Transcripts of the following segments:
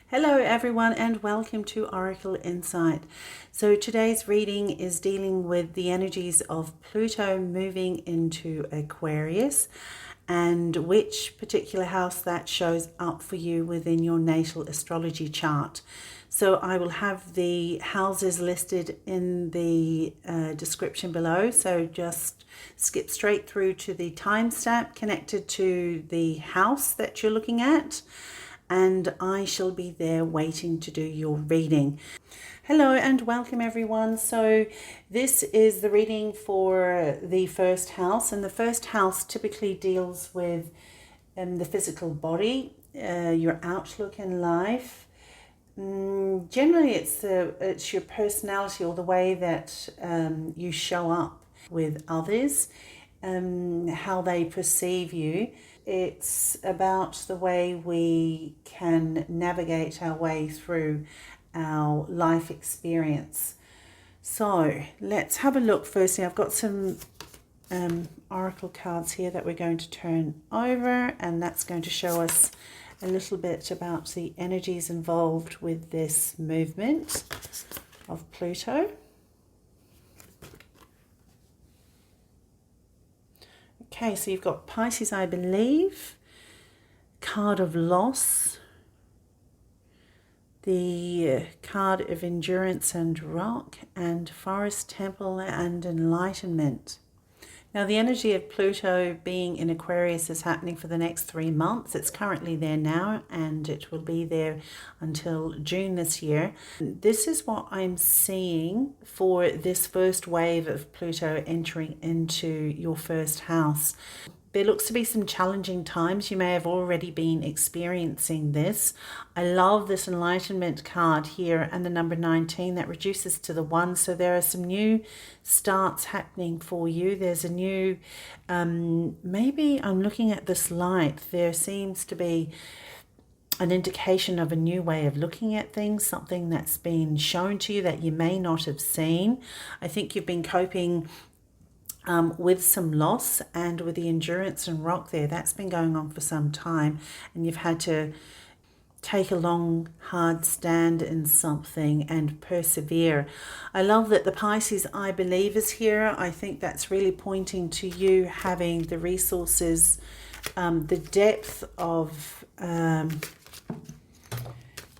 Hello everyone and welcome to Oracle Insight. So today's reading is dealing with the energies of Pluto moving into Aquarius and which particular house that shows up for you within your natal astrology chart. So I will have the houses listed in the description below. So just skip straight through to the timestamp connected to the house that you're looking at, and I shall be there waiting to do your reading. Hello and welcome everyone. So this is the reading for the first house, and the first house typically deals with the physical body, your outlook in life. Generally it's your personality or the way that you show up with others, how they perceive you. It's about the way we can navigate our way through our life experience. So let's have a look. Firstly, I've got some oracle cards here that we're going to turn over, and that's going to show us a little bit about the energies involved with this movement of Pluto. Okay, so you've got Pisces, I believe, card of loss, the card of endurance and rock, and forest, temple, and enlightenment. Now, the energy of Pluto being in Aquarius is happening for the next 3 months. It's currently there now, and it will be there until June this year. This is what I'm seeing for this first wave of Pluto entering into your first house. There looks to be some challenging times. You may have already been experiencing this. I love this enlightenment card here and the number 19 that reduces to the 1. So there are some new starts happening for you. There's a new, maybe I'm looking at this light. There seems to be an indication of a new way of looking at things, something that's been shown to you that you may not have seen. I think you've been coping with some loss, and with the endurance and rock there, that's been going on for some time, and you've had to take a long hard stand in something and persevere. I love that the Pisces, I believe, is here. I think that's really pointing to you having the resources, the depth of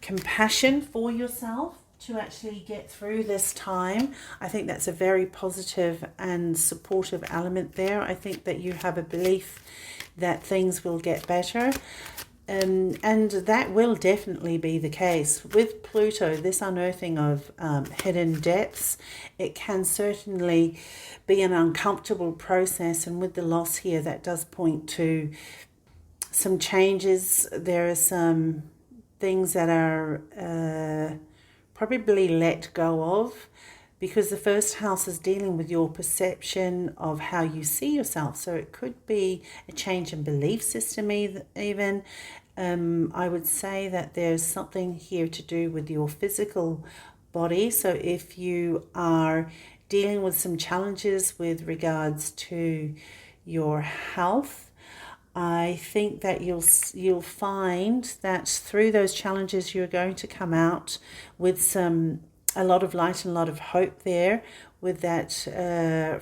compassion for yourself to actually get through this time. I think that's a very positive and supportive element there. I think that you have a belief that things will get better, and that will definitely be the case. With Pluto, this unearthing of hidden depths, it can certainly be an uncomfortable process, and with the loss here, that does point to some changes. There are some things that are probably let go of, because the first house is dealing with your perception of how you see yourself. So it could be a change in belief system even. I would say that there's something here to do with your physical body. So if you are dealing with some challenges with regards to your health, I think that you'll find that through those challenges you're going to come out with a lot of light and a lot of hope there, with that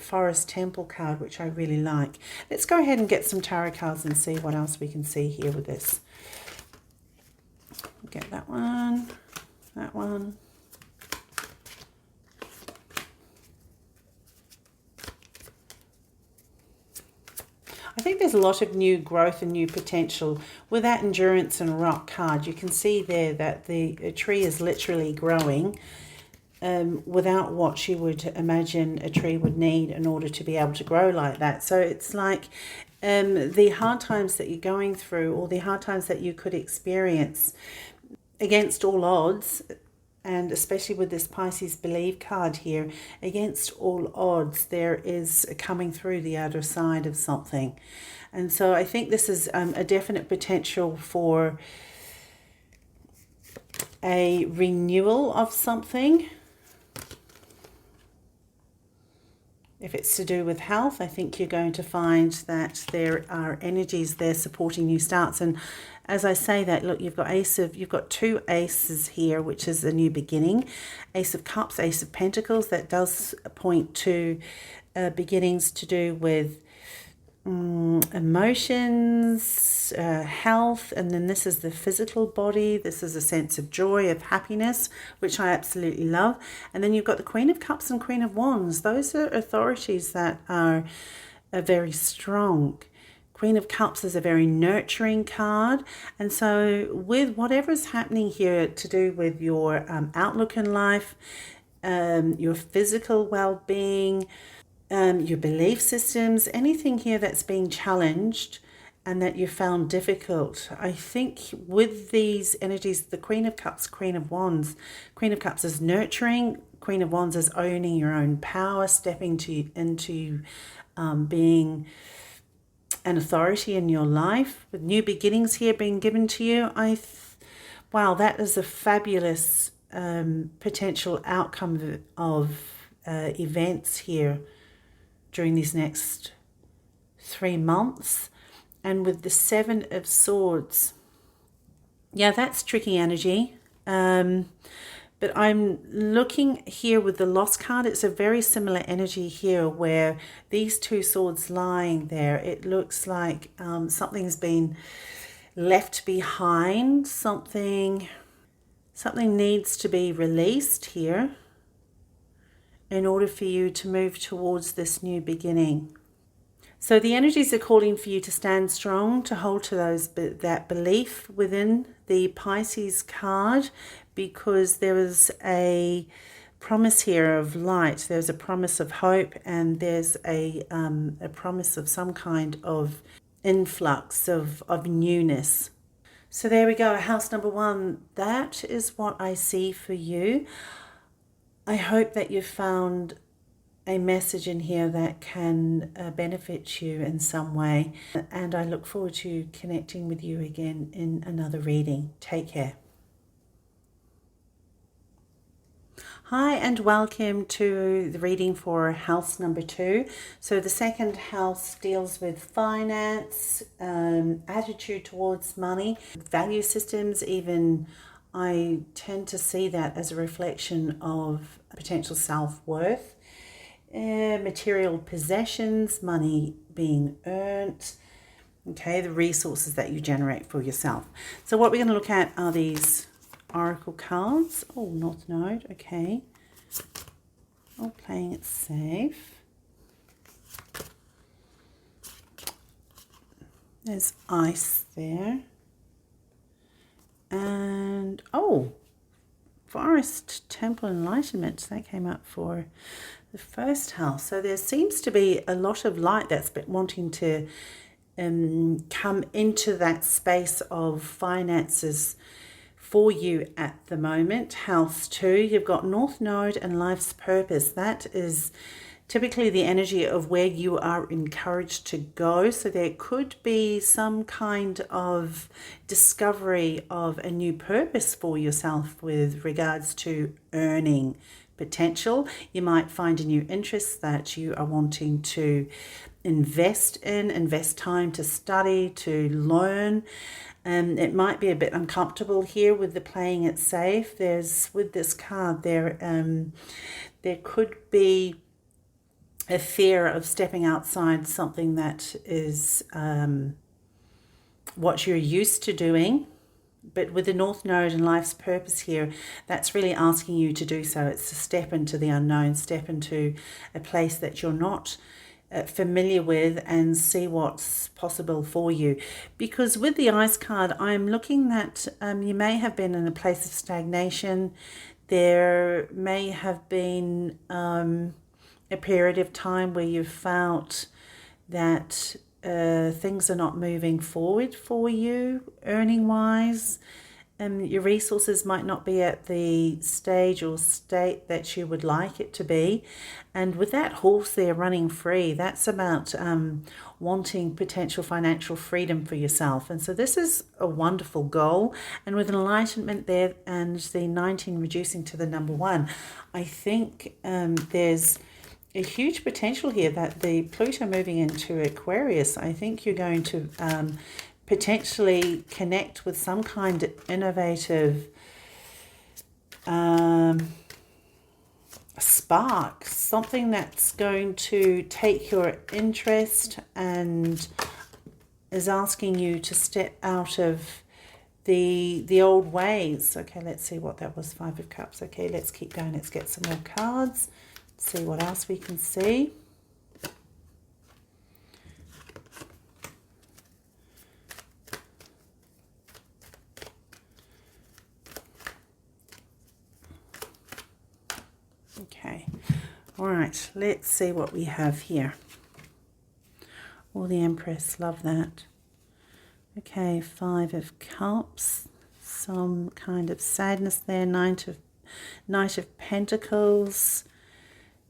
forest temple card, which I really like. Let's go ahead and get some tarot cards and see what else we can see here with this. Get that one, that one. I think there's a lot of new growth and new potential with that endurance and rock card. You can see there that the tree is literally growing without what you would imagine a tree would need in order to be able to grow like that. So it's like the hard times that you're going through, or the hard times that you could experience against all odds, and especially with this Pisces Believe card here, against all odds, there is coming through the other side of something. And so I think this is a definite potential for a renewal of something. If it's to do with health, I think you're going to find that there are energies there supporting new starts. And as I say that, look, you've got two aces here, which is a new beginning. Ace of Cups, Ace of Pentacles. That does point to beginnings to do with emotions, health, and then this is the physical body. This is a sense of joy, of happiness, which I absolutely love. And then you've got the Queen of Cups and Queen of Wands. Those are authorities that are very strong. Queen of Cups is a very nurturing card, and so with whatever's happening here to do with your outlook in life, your physical well-being, your belief systems, anything here that's being challenged and that you found difficult. I think with these energies, the Queen of Cups, Queen of Wands, Queen of Cups is nurturing, Queen of Wands is owning your own power, stepping into being an authority in your life, with new beginnings here being given to you. Wow, that is a fabulous potential outcome of events here during these next 3 months. And with the Seven of Swords, yeah, that's tricky energy. But I'm looking here with the Lost card. It's a very similar energy here where these two swords lying there, it looks like something's been left behind. Something needs to be released here in order for you to move towards this new beginning. So the energies are calling for you to stand strong, to hold to that belief within the Pisces card, because there is a promise here of light. There's a promise of hope, and there's a promise of some kind of influx of newness. So there we go, house number 1. That is what I see for you. I hope that you've found a message in here that can benefit you in some way. And I look forward to connecting with you again in another reading. Take care. Hi and welcome to the reading for house number 2. So the second house deals with finance, attitude towards money, value systems. Even I tend to see that as a reflection of potential self-worth, material possessions, money being earned, okay, the resources that you generate for yourself. So what we're going to look at are these Oracle cards. Oh, North Node, okay. Oh, playing it safe. There's ice there. And, oh, Forest, Temple, Enlightenment. That came up for the first house. So there seems to be a lot of light that's been wanting to come into that space of finances for you at the moment. House 2, you've got North Node and Life's Purpose. That is typically the energy of where you are encouraged to go. So there could be some kind of discovery of a new purpose for yourself with regards to earning potential. You might find a new interest that you are wanting to invest time to study, to learn. It might be a bit uncomfortable here with the playing it safe. With this card there could be a fear of stepping outside something that is what you're used to doing. But with the North Node and Life's Purpose here, that's really asking you to do so. It's a step into the unknown, step into a place that you're not familiar with, and see what's possible for you. Because with the Ice card, I'm looking that you may have been in a place of stagnation. There may have been a period of time where you've felt that things are not moving forward for you earning wise. Your resources might not be at the stage or state that you would like it to be. And with that horse there running free, that's about wanting potential financial freedom for yourself. And so this is a wonderful goal. And with enlightenment there and the 19 reducing to the number 1, I think there's a huge potential here that the Pluto moving into Aquarius, I think you're going to potentially connect with some kind of innovative spark, something that's going to take your interest and is asking you to step out of the old ways. Okay, let's see what that was. 5 of Cups. Okay, let's keep going. Let's get some more cards. See what else we can see. Okay, all right, let's see what we have here. Oh, the Empress, love that. Okay, 5 of Cups, some kind of sadness there. Knight of Pentacles,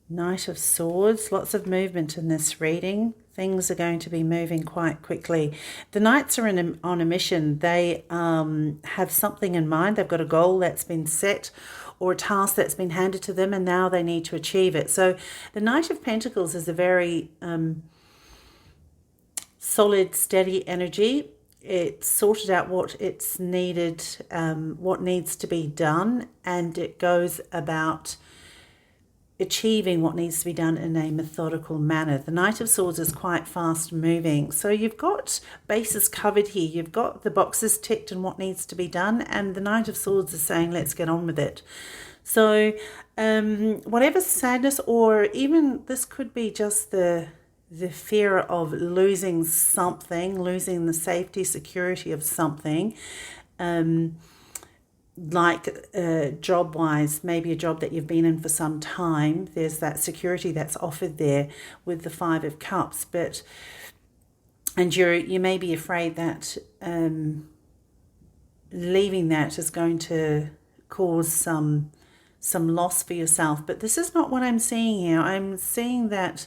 Knight of Swords, lots of movement in this reading. Things are going to be moving quite quickly. The Knights are on a mission. They have something in mind. They've got a goal that's been set or a task that's been handed to them, and now they need to achieve it. So the Knight of Pentacles is a very solid, steady energy. It's sorted out what it's needed, what needs to be done, and it goes about achieving what needs to be done in a methodical manner. The Knight of Swords is quite fast moving. So you've got bases covered here. You've got the boxes ticked and what needs to be done, and the Knight of Swords is saying, let's get on with it. So whatever sadness, or even this could be just the fear of losing something, losing the safety, security of something, like job-wise, maybe a job that you've been in for some time. There's that security that's offered there with the 5 of Cups, and you may be afraid that leaving that is going to cause some loss for yourself. But this is not what I'm seeing here. I'm seeing that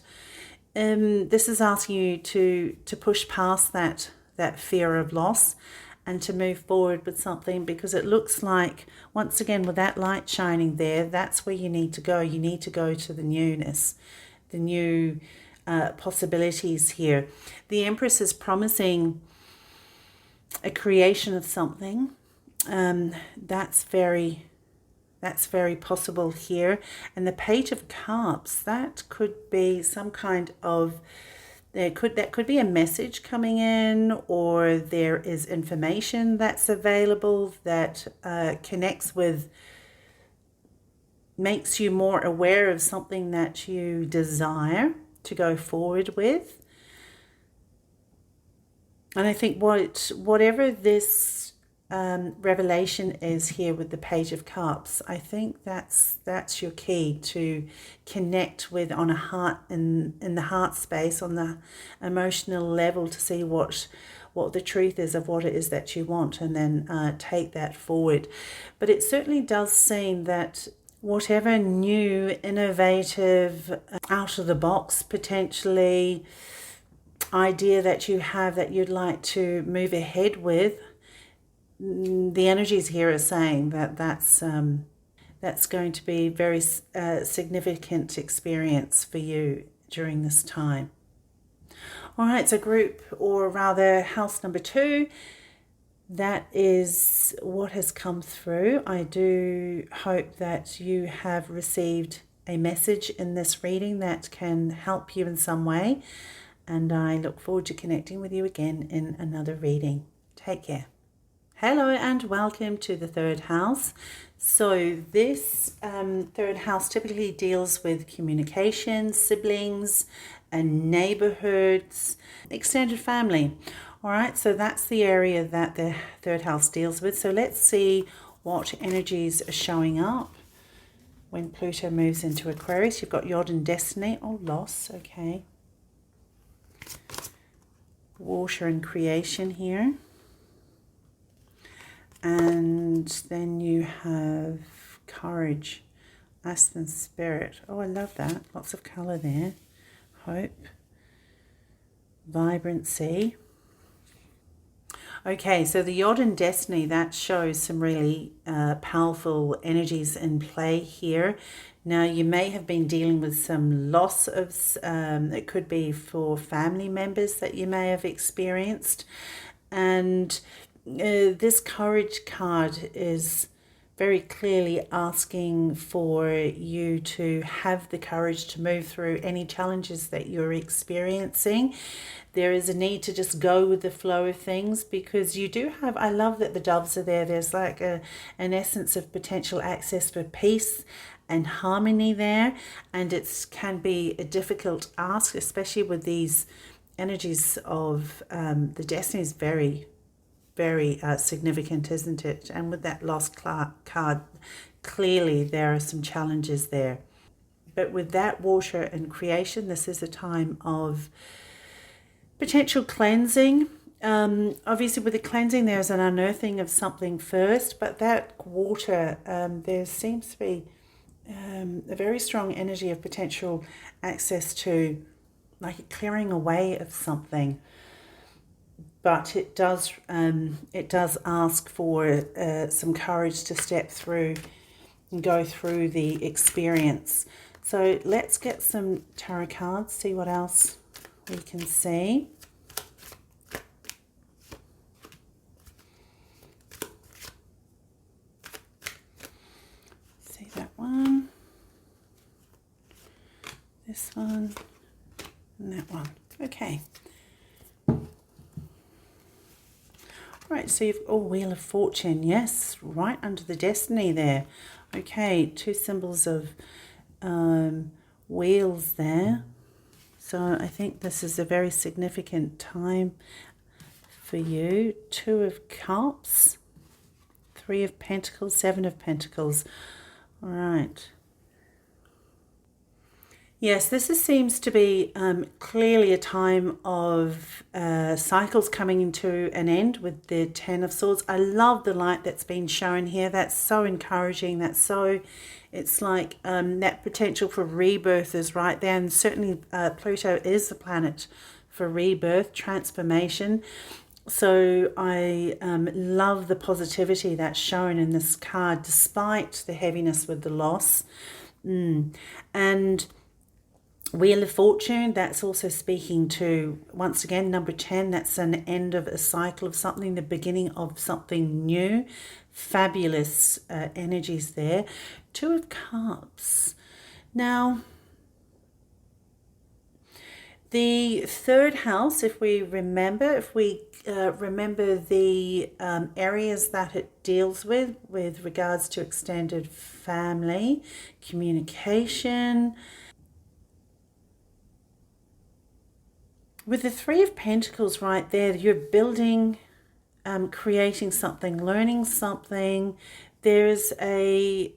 this is asking you to push past that fear of loss and to move forward with something, because it looks like, once again, with that light shining there, that's where you need to go. You need to go to the newness, the new possibilities here. The Empress is promising a creation of something. That's very possible here. And the Page of Cups, that could be some kind of, that could be a message coming in, or there is information that's available that connects with, makes you more aware of something that you desire to go forward with. And I think whatever this revelation is here with the Page of Cups, I think that's your key to connect with on a heart, in the heart space, on the emotional level, to see what the truth is of what it is that you want, and then take that forward. But it certainly does seem that whatever new, innovative, out of the box potentially idea that you have that you'd like to move ahead with, the energies here are saying that that's going to be a very significant experience for you during this time. All right, so group, or rather house number 2, that is what has come through. I do hope that you have received a message in this reading that can help you in some way, and I look forward to connecting with you again in another reading. Take care. Hello and welcome to the 3rd house. So this 3rd house typically deals with communication, siblings, and neighborhoods, extended family. All right, so that's the area that the 3rd house deals with. So let's see what energies are showing up when Pluto moves into Aquarius. You've got Yod and Destiny. Oh, loss. Okay. Water and creation here. And then you have courage, Aspen spirit. Oh, I love that. Lots of colour there. Hope, vibrancy. Okay, so the Yod in Destiny, that shows some really powerful energies in play here. Now, you may have been dealing with some loss of, it could be for family members that you may have experienced. And this Courage card is very clearly asking for you to have the courage to move through any challenges that you're experiencing. There is a need to just go with the flow of things, because you do have, I love that the doves are there. There's like an essence of potential access for peace and harmony there. And it can be a difficult ask, especially with these energies of the destiny is very significant, isn't it? And with that lost card, clearly there are some challenges there. But with that water and creation, this is a time of potential cleansing. Obviously, with the cleansing, there's an unearthing of something first, but that water, there seems to be a very strong energy of potential access to like a clearing away of something. But it does ask for some courage to step through and go through the experience. So let's get some tarot cards, see what else we can see. See that one, this one, and that one. Okay. Right, so you've, oh, Wheel of Fortune, yes, right under the destiny there. Okay, two symbols of wheels there. So I think this is a very significant time for you. Two of Cups, Three of Pentacles, Seven of Pentacles. All right. Yes, seems to be clearly a time of cycles coming into an end with the Ten of Swords. I love the light that's been shown here. That's so encouraging. It's like that potential for rebirth is right there. And certainly Pluto is the planet for rebirth, transformation. So I love the positivity that's shown in this card, despite the heaviness with the loss. And Wheel of Fortune, that's also speaking to, once again, number 10, that's an end of a cycle of something, the beginning of something new. Fabulous energies there. Two of Cups. Now, the third house, if we remember the areas that it deals with regards to extended family, communication. With the Three of Pentacles right there, you're building, creating something, learning something. Oh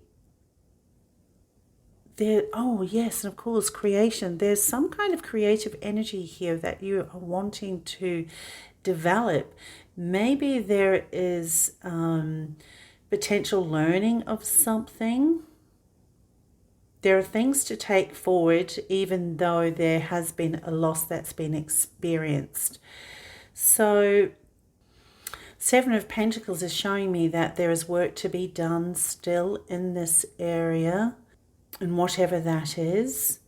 yes, and of course, creation. There's some kind of creative energy here that you are wanting to develop. Maybe there is potential learning of something. There are things to take forward, even though there has been a loss that's been experienced. So, Seven of Pentacles is showing me that there is work to be done still in this area, and whatever that is.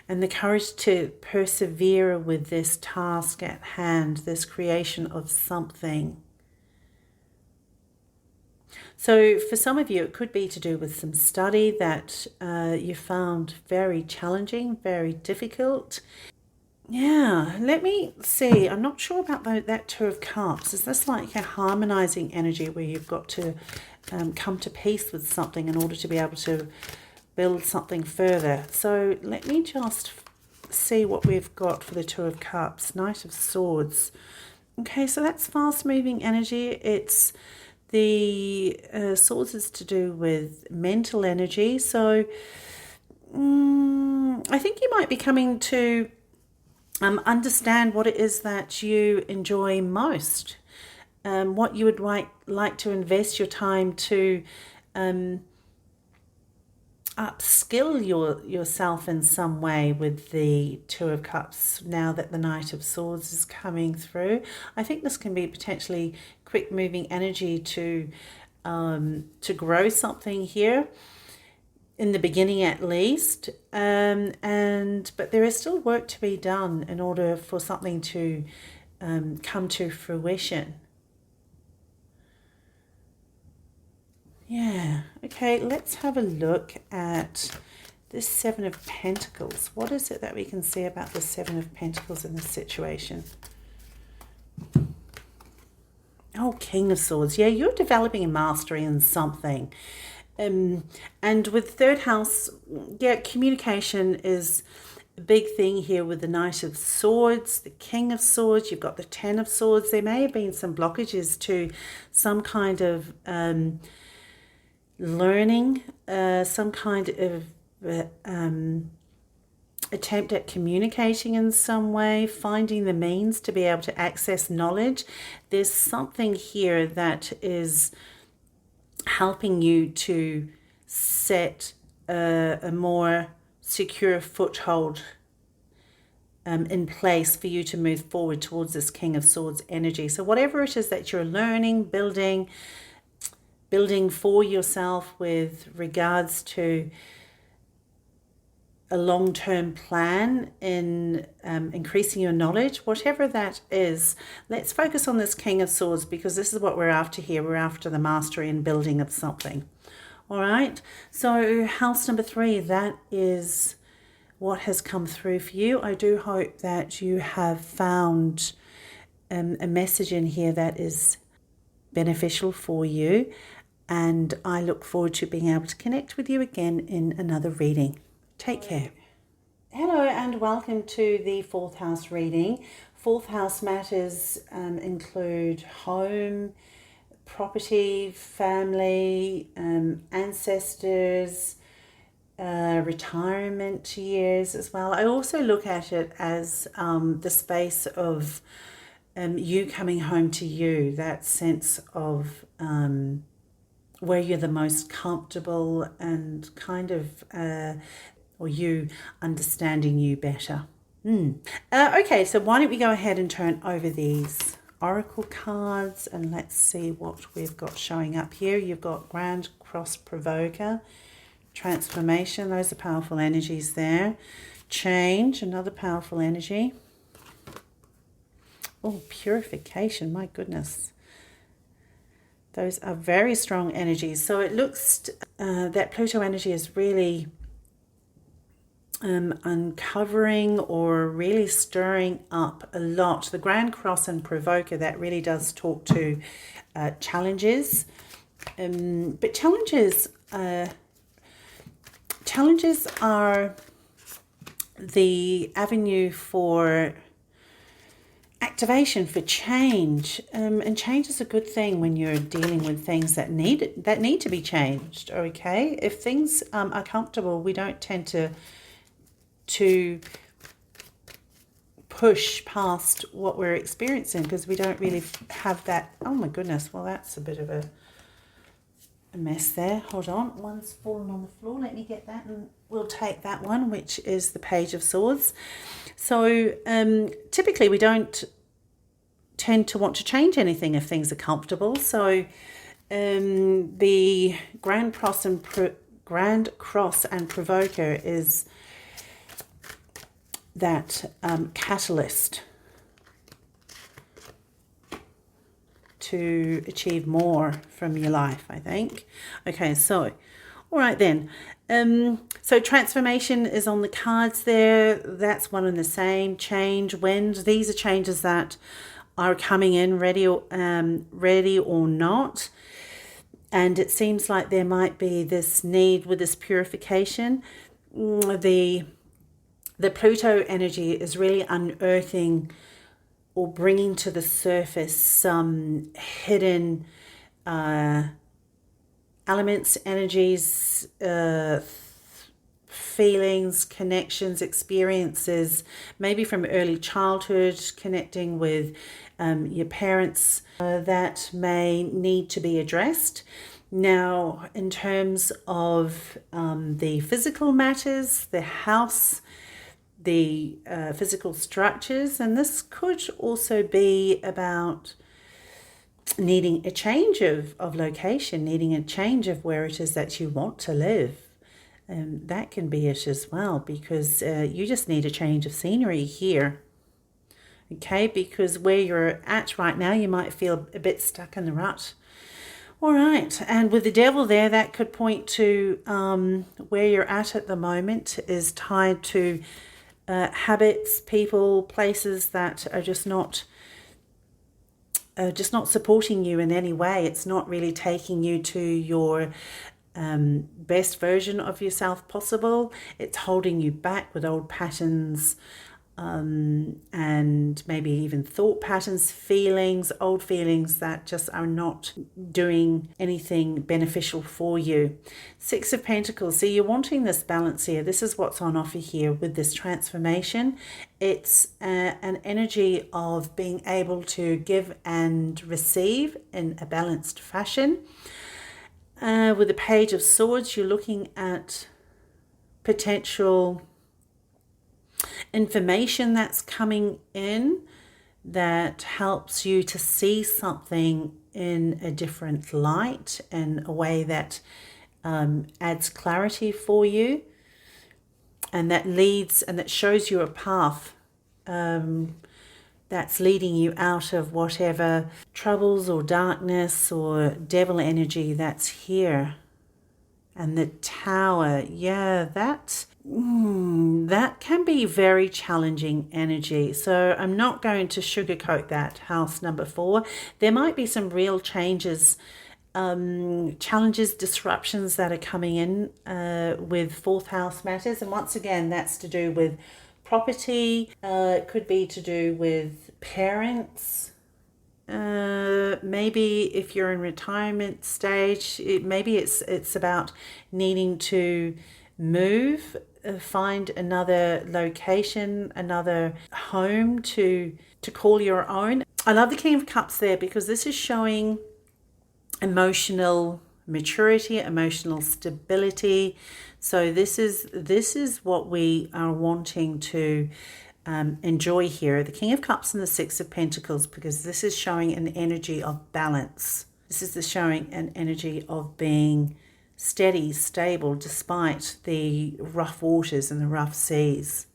And the courage to persevere with this task at hand, this creation of something. So for some of you, it could be to do with some study that you found very challenging, very difficult. Yeah, let me see. I'm not sure about that Two of Cups. Is this like a harmonizing energy where you've got to come to peace with something in order to be able to build something further? So let me just see what we've got for the Two of Cups. Knight of Swords. Okay, so that's fast-moving energy. It's the Swords is to do with mental energy. So I think you might be coming to understand what it is that you enjoy most, what you would like to invest your time to upskill yourself in some way with the Two of Cups now that the Knight of Swords is coming through. I think this can be potentially quick moving energy to grow something here in the beginning at least, but there is still work to be done in order for something to come to fruition. Yeah, okay, let's have a look at this Seven of Pentacles. What is it that we can see about the Seven of Pentacles in this situation? Oh, King of Swords. Yeah, you're developing a mastery in something. And with third house, yeah, communication is a big thing here with the Knight of Swords, the King of Swords. You've got the Ten of Swords. There may have been some blockages to some kind of learning, some kind of attempt at communicating in some way, finding the means to be able to access knowledge. There's something here that is helping you to set a more secure foothold in place for you to move forward towards this King of Swords energy. So whatever it is that you're learning, building for yourself with regards to a long-term plan in increasing your knowledge, whatever that is, let's focus on this King of Swords, because this is what we're after here. We're after the mastery and building of something. All right, so house number 3, that is what has come through for you. I do hope that you have found a message in here that is beneficial for you, and I look forward to being able to connect with you again in another reading. Take care. Hello and welcome to the 4th house reading. 4th house matters include home, property, family, ancestors, retirement years as well. I also look at it as the space of you coming home to you, that sense of where you're the most comfortable and kind of, or you understanding you better. Okay, so why don't we go ahead and turn over these oracle cards and let's see what we've got showing up here. You've got Grand Cross Provoker, Transformation, those are powerful energies there. Change, another powerful energy. Oh, Purification, my goodness. Those are very strong energies. So it looks that Pluto energy is really uncovering or really stirring up a lot. The Grand Cross and Provoker, that really does talk to challenges. But challenges are the avenue for activation, for change, and change is a good thing when you're dealing with things that need to be changed. Okay, if things are comfortable, we don't tend to push past what we're experiencing because we don't really have that. Oh my goodness, well that's a bit of a mess there. Hold on, one's fallen on the floor. Let me get that and we'll take that one, which is the Page of Swords. So typically we don't tend to want to change anything if things are comfortable. So the Grand Cross and Provoker is that catalyst to achieve more from your life, I think. Okay, so all right then. So transformation is on the cards there. That's one and the same. Change, wind. These are changes that are coming in, ready or not. And it seems like there might be this need with this purification. The Pluto energy is really unearthing or bringing to the surface some hidden elements, energies, feelings, connections, experiences, maybe from early childhood, connecting with your parents that may need to be addressed. Now, in terms of the physical matters, the house, the physical structures, and this could also be about needing a change of location, needing a change of where it is that you want to live. That can be it as well, because you just need a change of scenery here. Okay, because where you're at right now, you might feel a bit stuck in the rut. All right, and with the devil there, that could point to where you're at the moment is tied to habits, people, places that are just not supporting you in any way. It's not really taking you to your best version of yourself possible. It's holding you back with old patterns, and maybe even thought patterns, feelings, old feelings that just are not doing anything beneficial for you. Six of Pentacles. So you're wanting this balance here. This is what's on offer here with this transformation. It's an energy of being able to give and receive in a balanced fashion. With the Page of Swords, you're looking at potential information that's coming in that helps you to see something in a different light, in a way that adds clarity for you, and that leads and that shows you a path that's leading you out of whatever troubles or darkness or devil energy that's here. And the Tower, yeah, that can be very challenging energy. So I'm not going to sugarcoat that, house number 4. There might be some real changes, challenges, disruptions that are coming in with fourth house matters. And once again, that's to do with property. It could be to do with parents. Maybe if you're in retirement stage, maybe it's about needing to move, find another location, another home to call your own. I love the King of Cups there, because this is showing emotional maturity, emotional stability. So this is what we are wanting to enjoy here. The King of Cups and the Six of Pentacles, because this is showing an energy of balance. This is showing an energy of being steady, stable, despite the rough waters and the rough seas.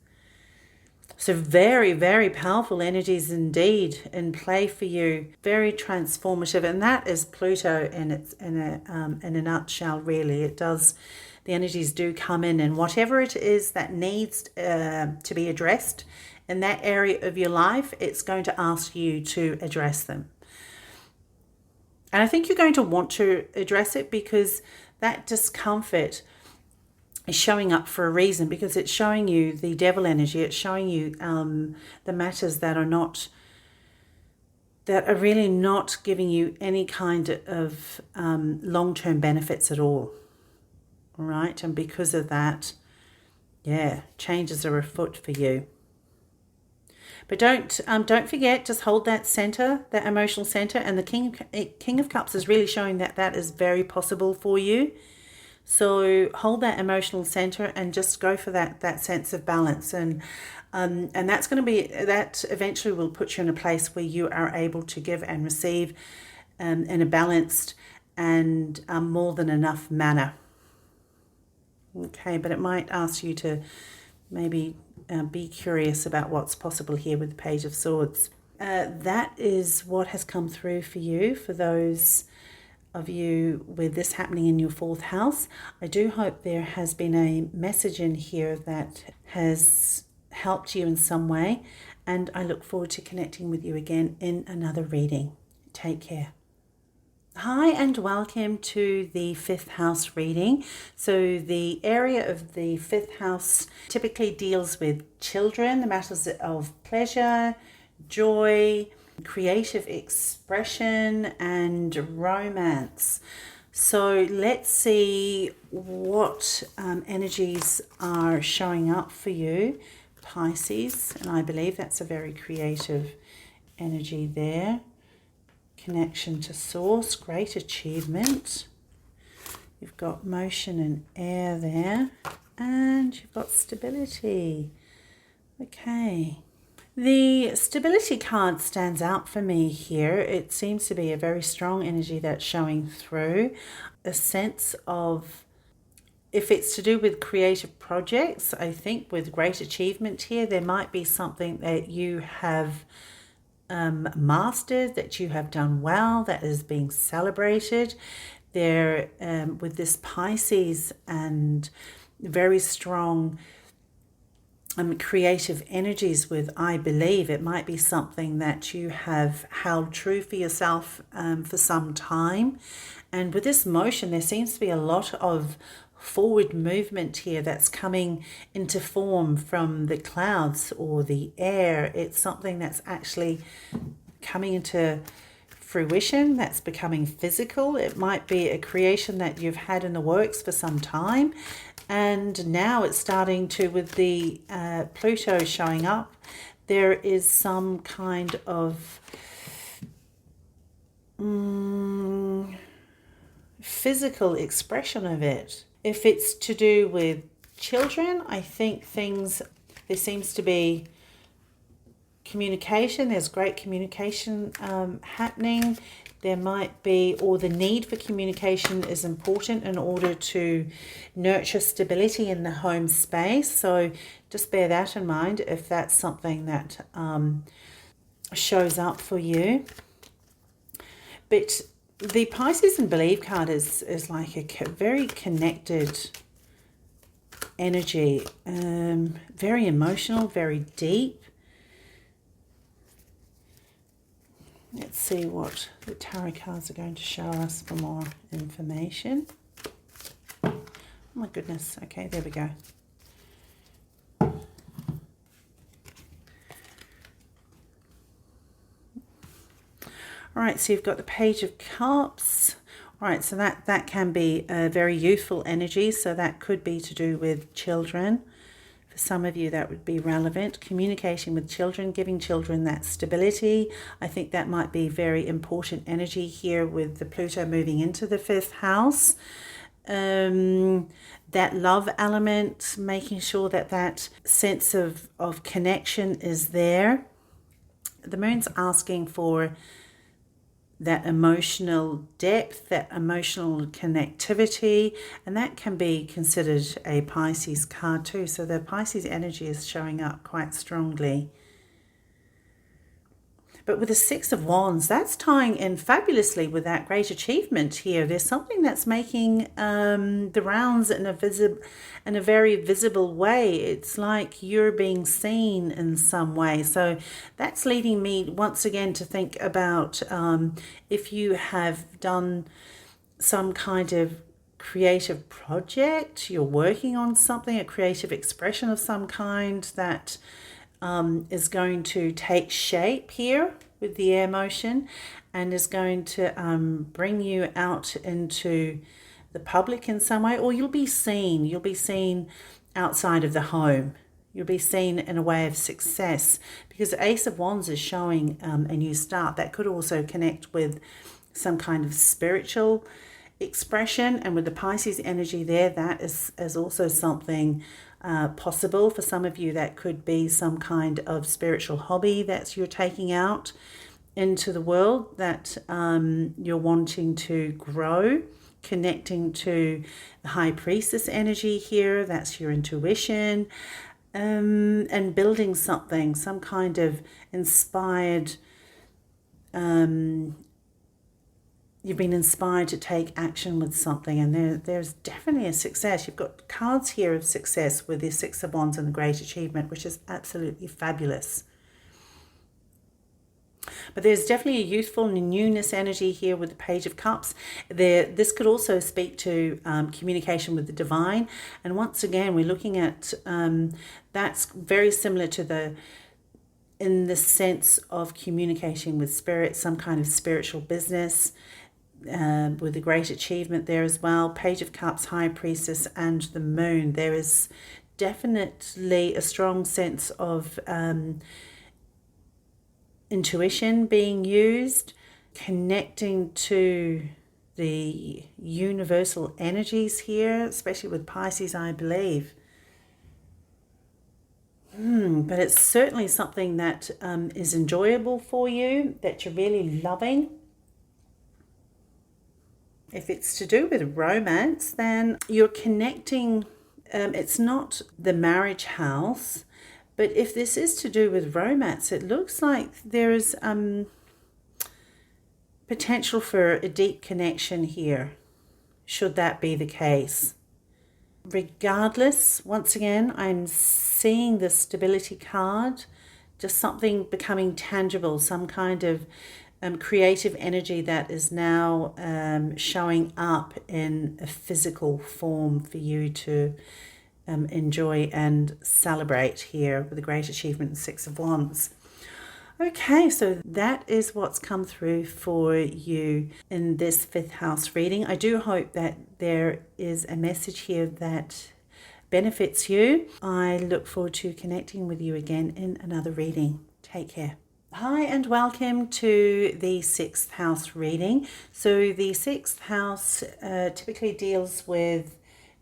So very, very powerful energies indeed in play for you. Very transformative, and that is Pluto in a nutshell. Really, it does. The energies do come in, and whatever it is that needs to be addressed in that area of your life, it's going to ask you to address them. And I think you're going to want to address it, because that discomfort is showing up for a reason, because it's showing you the devil energy. It's showing you the matters that are really not giving you any kind of long-term benefits at all. All right, and because of that, yeah, changes are afoot for you. But don't forget, just hold that center, that emotional center, and the King of Cups is really showing that is very possible for you. So hold that emotional center and just go for that sense of balance, and that's going to be, that eventually will put you in a place where you are able to give and receive in a balanced and more than enough manner. Okay, but it might ask you to maybe be curious about what's possible here with the Page of Swords. That is what has come through for you, for those of you with this happening in your fourth house. I do hope there has been a message in here that has helped you in some way, and I look forward to connecting with you again in another reading. Take care. Hi and welcome to the fifth house reading. So the area of the fifth house typically deals with children, the matters of pleasure, joy, creative expression, and romance. So let's see what energies are showing up for you, Pisces. And I believe that's a very creative energy there. Connection to source, great achievement. You've got motion and air there, and you've got stability. Okay. The stability card stands out for me here. It seems to be a very strong energy that's showing through. A sense of, if it's to do with creative projects, I think with great achievement here, there might be something that you have mastered, that you have done well, that is being celebrated. There, with this Pisces and very strong creative energies with, I believe, it might be something that you have held true for yourself for some time. And with this motion, there seems to be a lot of forward movement here that's coming into form from the clouds or the air. It's something that's actually coming into fruition, that's becoming physical. It might be a creation that you've had in the works for some time, and now it's starting to, with the Pluto showing up, there is some kind of physical expression of it. If it's to do with children, I think there seems to be communication. There's great communication happening. There might be, or the need for communication is important in order to nurture stability in the home space. So just bear that in mind if that's something that shows up for you. But the Pisces and Believe card is like a very connected energy, very emotional, very deep. Let's see what the tarot cards are going to show us for more information. Oh my goodness. Okay, there we go. All right, so you've got the Page of Cups. All right, so that can be a very youthful energy. So that could be to do with children. For some of you, that would be relevant. Communicating with children, giving children that stability. I think that might be very important energy here with the Pluto moving into the 5th house. That love element, making sure that sense of connection is there. The moon's asking for that emotional depth, that emotional connectivity, and that can be considered a Pisces card too. So the Pisces energy is showing up quite strongly. But with the Six of Wands, that's tying in fabulously with that great achievement here. There's something that's making the rounds in a very visible way. It's like you're being seen in some way. So that's leading me once again to think about if you have done some kind of creative project, you're working on something, a creative expression of some kind that is going to take shape here with the air motion and is going to bring you out into the public in some way, or you'll be seen outside of the home. You'll be seen in a way of success, because the Ace of Wands is showing a new start. That could also connect with some kind of spiritual expression, and with the Pisces energy there, that is also something possible. For some of you, that could be some kind of spiritual hobby that you're taking out into the world, that you're wanting to grow, connecting to the High Priestess energy here. That's your intuition, and building something, some kind of inspired, you've been inspired to take action with something, and there's definitely a success. You've got cards here of success with the Six of Wands and the Great Achievement, which is absolutely fabulous. But there's definitely a youthful newness energy here with the Page of Cups. This could also speak to communication with the divine. And once again, we're looking at, that's very similar to in the sense of communicating with spirit, some kind of spiritual business, with the Great Achievement there as well. Page of Cups, High Priestess, and the Moon. There is definitely a strong sense of intuition being used, connecting to the universal energies here, especially with Pisces, I believe. But it's certainly something that is enjoyable for you, that you're really loving. If it's to do with romance, then you're connecting. It's not the marriage house, but if this is to do with romance, it looks like there is potential for a deep connection here, should that be the case. Regardless, once again, I'm seeing the stability card, just something becoming tangible, some kind of creative energy that is now showing up in a physical form for you to enjoy and celebrate here with a great achievement and Six of Wands. Okay, so that is what's come through for you in this fifth house reading. I do hope that there is a message here that benefits you. I look forward to connecting with you again in another reading. Take care. Hi and welcome to the sixth house reading. So the sixth house typically deals with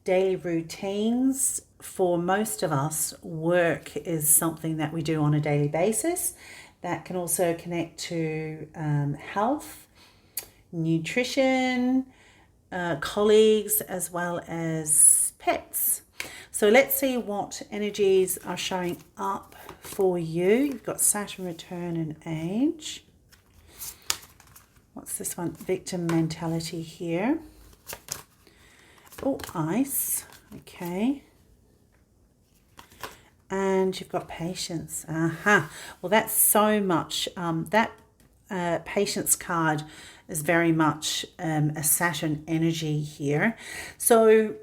daily routines. For most of us, work is something that we do on a daily basis. That can also connect to health, nutrition, colleagues, as well as pets. So let's see what energies are showing up for you. You've got Saturn return and age. What's this one? Victim mentality here. Oh, ice. Okay. And you've got patience. Well, that's so much. That patience card is very much a Saturn energy here. So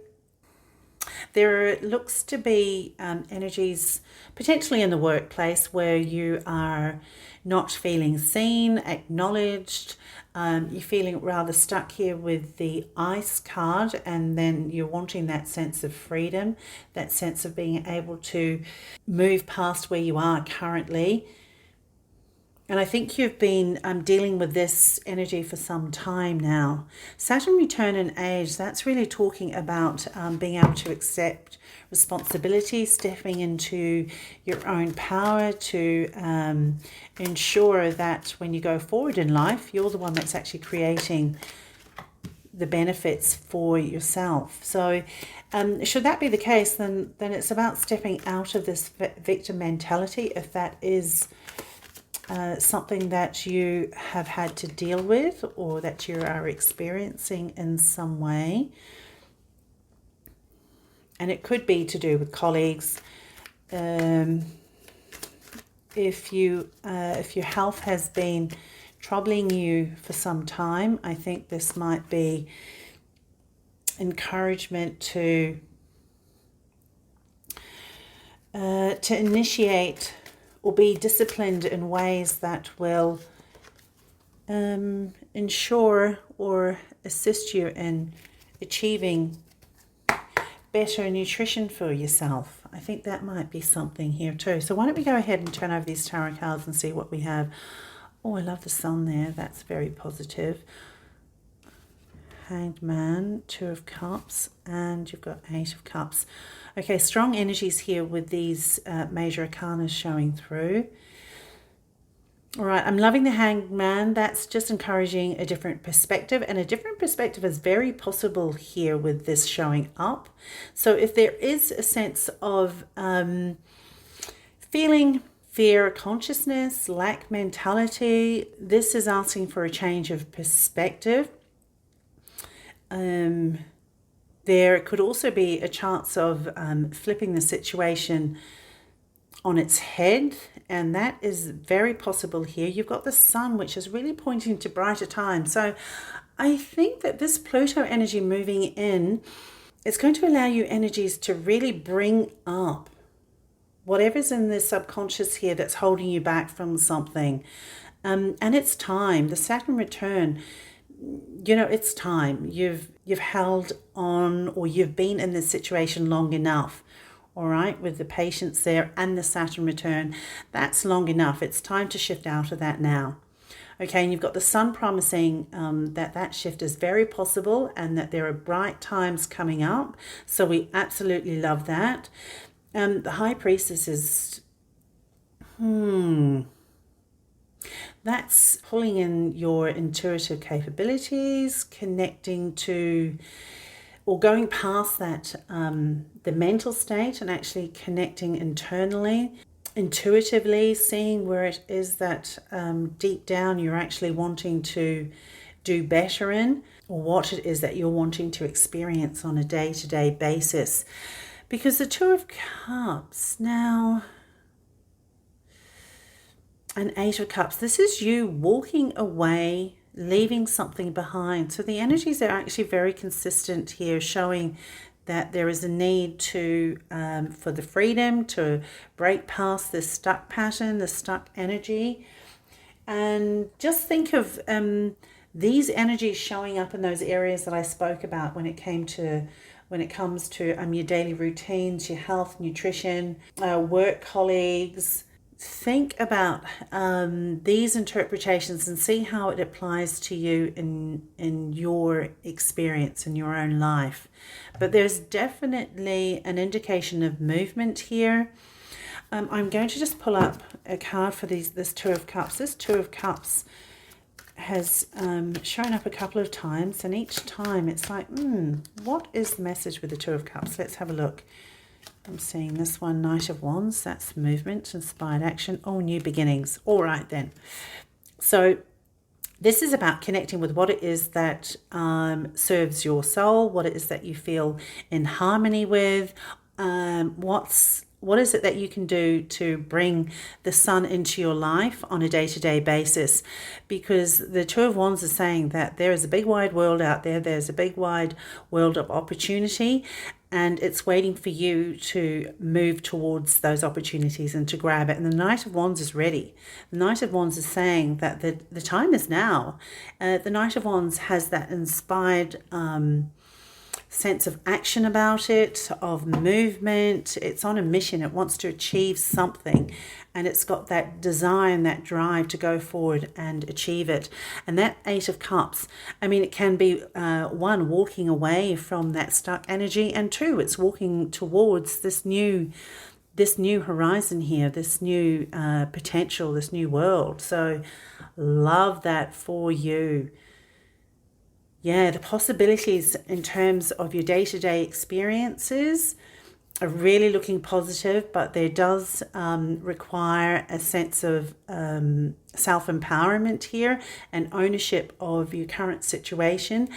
there looks to be energies potentially in the workplace where you are not feeling seen, acknowledged. You're feeling rather stuck here with the ice card, and then you're wanting that sense of freedom, that sense of being able to move past where you are currently. And I think you've been dealing with this energy for some time now. Saturn return and age, that's really talking about being able to accept responsibility, stepping into your own power to ensure that when you go forward in life, you're the one that's actually creating the benefits for yourself. So should that be the case, then it's about stepping out of this victim mentality, if that is something that you have had to deal with or that you are experiencing in some way. And it could be to do with colleagues. If your health has been troubling you for some time, I think this might be encouragement to initiate or be disciplined in ways that will ensure or assist you in achieving better nutrition for yourself. I think that might be something here too. So why don't we go ahead and turn over these tarot cards and see what we have. Oh, I love the sun there. That's very positive. Hanged Man, Two of Cups, and you've got Eight of Cups. Okay, strong energies here with these major arcanas showing through. All right, I'm loving the Hanged Man. That's just encouraging a different perspective, and a different perspective is very possible here with this showing up. So if there is a sense of feeling fear, consciousness, lack mentality, this is asking for a change of perspective. There could also be a chance of flipping the situation on its head, and that is very possible here. You've got the sun, which is really pointing to brighter times. So I think that this Pluto energy moving in, it's going to allow you energies to really bring up whatever's in the subconscious here that's holding you back from something. And it's time. The Saturn return, you know, it's time. You've held on, or you've been in this situation long enough, all right, with the patience there and the Saturn return. That's long enough. It's time to shift out of that now. Okay, and you've got the sun promising that shift is very possible and that there are bright times coming up. So we absolutely love that. The High Priestess is, that's pulling in your intuitive capabilities, connecting to, or going past that, the mental state, and actually connecting internally, intuitively, seeing where it is that deep down you're actually wanting to do better in, or what it is that you're wanting to experience on a day-to-day basis. Because the Two of Cups now, and Eight of Cups, this is you walking away, leaving something behind. So the energies are actually very consistent here, showing that there is a need to for the freedom to break past this stuck pattern, the stuck energy. And just think of these energies showing up in those areas that I spoke about when it comes to your daily routines, your health, nutrition, work colleagues. Think about these interpretations and see how it applies to you in your experience, in your own life. But there's definitely an indication of movement here. I'm going to just pull up a card for this Two of Cups. This Two of Cups has shown up a couple of times, and each time it's like, what is the message with the Two of Cups? Let's have a look. I'm seeing this one, Knight of Wands. That's movement, inspired action, new beginnings. All right then. So this is about connecting with what it is that serves your soul, what it is that you feel in harmony with, what is it that you can do to bring the sun into your life on a day-to-day basis? Because the Two of Wands is saying that there is a big wide world out there. There's a big wide world of opportunity, and it's waiting for you to move towards those opportunities and to grab it. And the Knight of Wands is ready. The Knight of Wands is saying that the time is now. The Knight of Wands has that inspired sense of action about it, of movement. It's on a mission. It wants to achieve something, and it's got that desire and that drive to go forward and achieve it. And that Eight of Cups, it can be one, walking away from that stuck energy, and two, it's walking towards this new horizon here, this new potential, this new world. So love that for you. Yeah, the possibilities in terms of your day-to-day experiences are really looking positive, but there does require a sense of self-empowerment here and ownership of your current situation.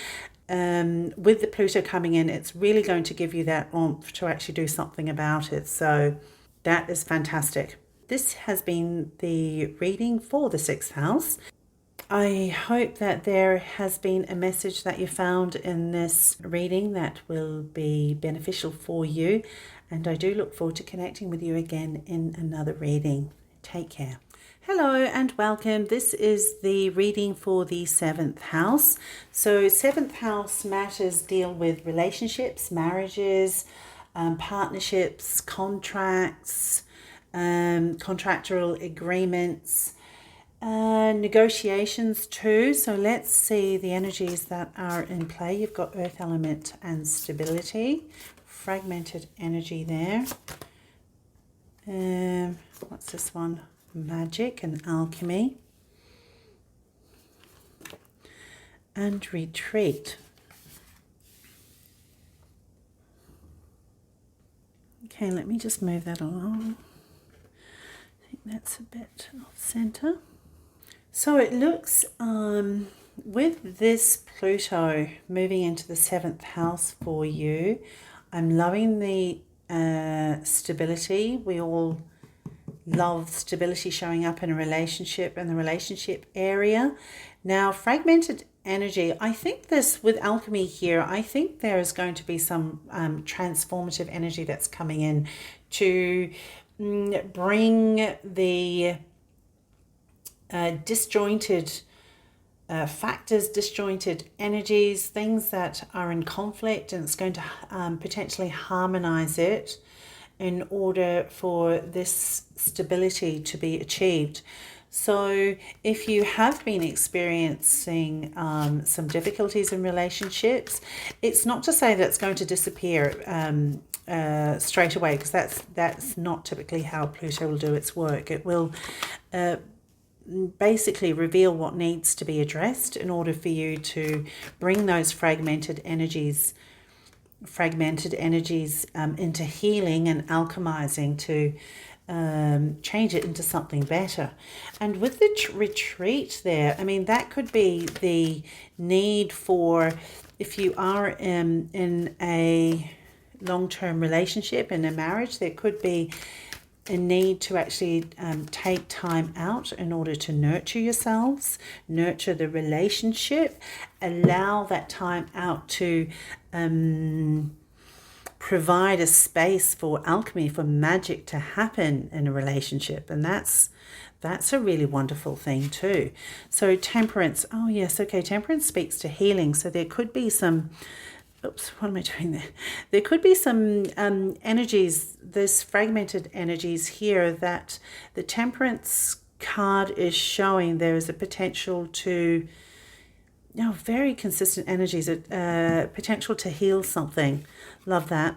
With the Pluto coming in, it's really going to give you that oomph to actually do something about it. So that is fantastic. This has been the reading for the 6th house. I hope that there has been a message that you found in this reading that will be beneficial for you, and I do look forward to connecting with you again in another reading. Take care. Hello and welcome. This is the reading for the 7th house. So 7th house matters deal with relationships, marriages, partnerships, contracts, contractual agreements, negotiations too. So let's see the energies that are in play. You've got earth element and stability, fragmented energy there. What's this one? Magic and alchemy, and retreat. Okay, let me just move that along. I think that's a bit off center. So it looks, with this Pluto moving into the 7th house for you, I'm loving the stability. We all love stability showing up in a relationship, in the relationship area. Now, fragmented energy, I think this, with alchemy here, I think there is going to be some transformative energy that's coming in to bring the disjointed factors, disjointed energies, things that are in conflict, and it's going to potentially harmonize it in order for this stability to be achieved. So if you have been experiencing some difficulties in relationships, it's not to say that it's going to disappear straight away, because that's not typically how Pluto will do its work. It will basically reveal what needs to be addressed in order for you to bring those fragmented energies into healing and alchemizing to change it into something better. And with the retreat there, I mean, that could be the need for, if you are in a long-term relationship, in a marriage, there could be a need to actually take time out in order to nurture yourselves, nurture the relationship, allow that time out to provide a space for alchemy, for magic to happen in a relationship. And that's a really wonderful thing too. So temperance, oh yes, okay, temperance speaks to healing. So there could be some, oops, what am I doing there? There could be some energies, this fragmented energies here, that the temperance card is showing there is a potential to, very consistent energies, potential to heal something. Love that.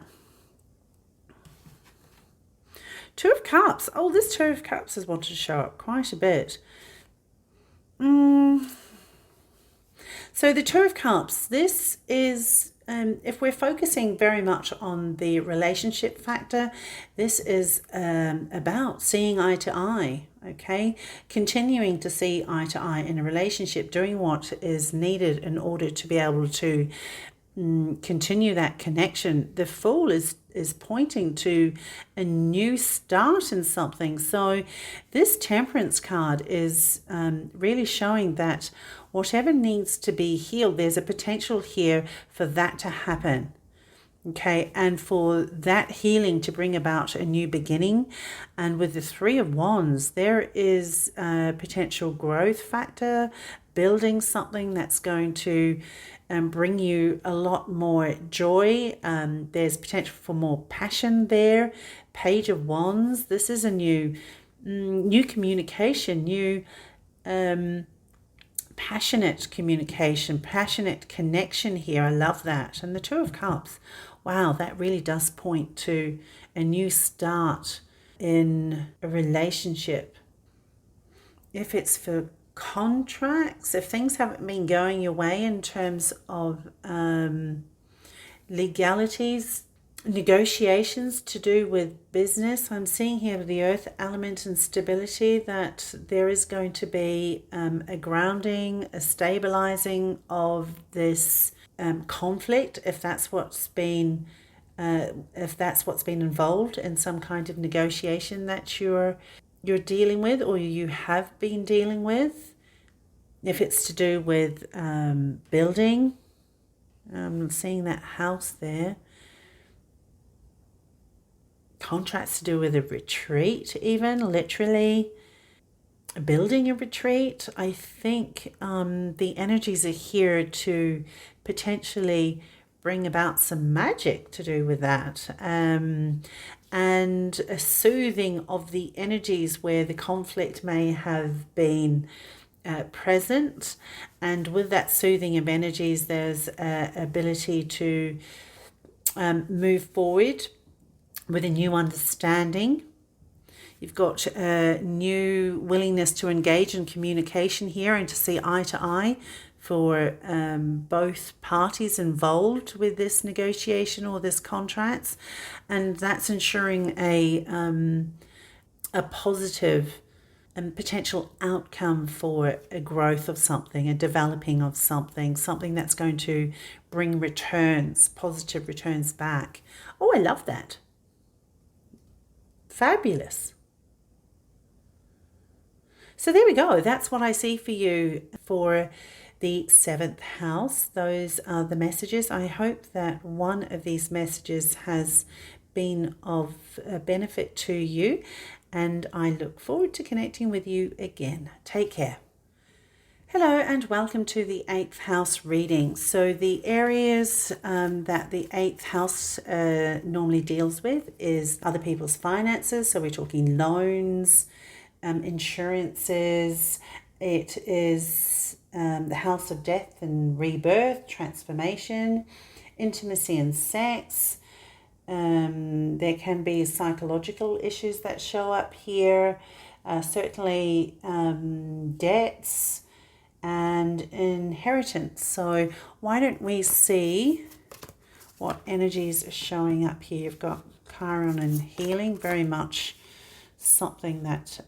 Two of Cups. Oh, this Two of Cups has wanted to show up quite a bit. So the Two of Cups, this is, if we're focusing very much on the relationship factor, this is about seeing eye to eye, okay? Continuing to see eye to eye in a relationship, doing what is needed in order to be able to continue that connection. The Fool is pointing to a new start in something. So this Temperance card is really showing that whatever needs to be healed, there's a potential here for that to happen. Okay, and for that healing to bring about a new beginning. And with the Three of Wands, there is a potential growth factor, building something that's going to bring you a lot more joy. There's potential for more passion there. Page of Wands, this is a new communication, new passionate communication, passionate connection here. I love that. And the Two of Cups, wow, that really does point to a new start in a relationship. If it's for contracts, if things haven't been going your way in terms of legalities, negotiations to do with business, I'm seeing here the earth element and stability, that there is going to be a grounding, a stabilizing of this conflict, if that's what's been involved in some kind of negotiation that you're dealing with, or you have been dealing with. If it's to do with building, I'm seeing that house there. Contracts to do with a retreat, even literally building a retreat. I think the energies are here to potentially bring about some magic to do with that, and a soothing of the energies where the conflict may have been present. And with that soothing of energies, there's ability to move forward with a new understanding. You've got a new willingness to engage in communication here and to see eye to eye for both parties involved with this negotiation or this contracts, and that's ensuring a positive and potential outcome for a growth of something, a developing of something that's going to bring returns, positive returns back. Oh, I love that. Fabulous. So there we go. That's what I see for you for the 7th house. Those are the messages. I hope that one of these messages has been of benefit to you, and I look forward to connecting with you again. Take care. Hello and welcome to the 8th house reading. So the areas that the 8th house normally deals with is other people's finances. So we're talking loans, insurances. It is the house of death and rebirth, transformation, intimacy and sex. There can be psychological issues that show up here. Certainly debts and inheritance. So why don't we see what energies are showing up here? You've got Chiron and healing, very much something that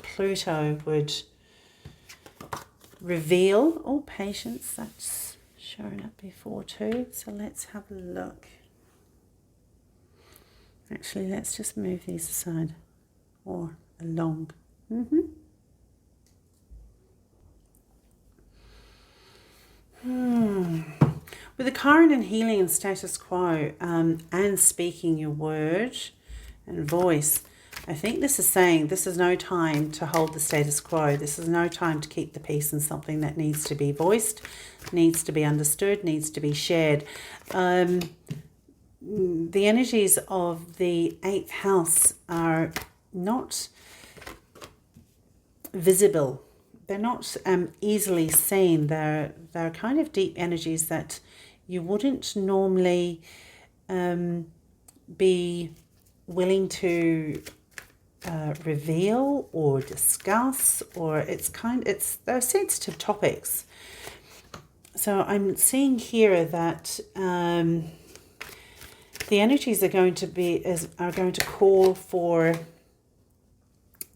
Pluto would reveal. Oh, patience, that's shown up before too. So let's have a look. Actually, let's just move these aside or along. With the Chiron and healing and status quo and speaking your word and voice, I think this is saying this is no time to hold the status quo. This is no time to keep the peace in something that needs to be voiced, needs to be understood, needs to be shared. The energies of the 8th house are not visible. They're not easily seen. They're kind of deep energies that you wouldn't normally be willing to reveal or discuss, or they're sensitive topics. So I'm seeing here that the energies are going to call for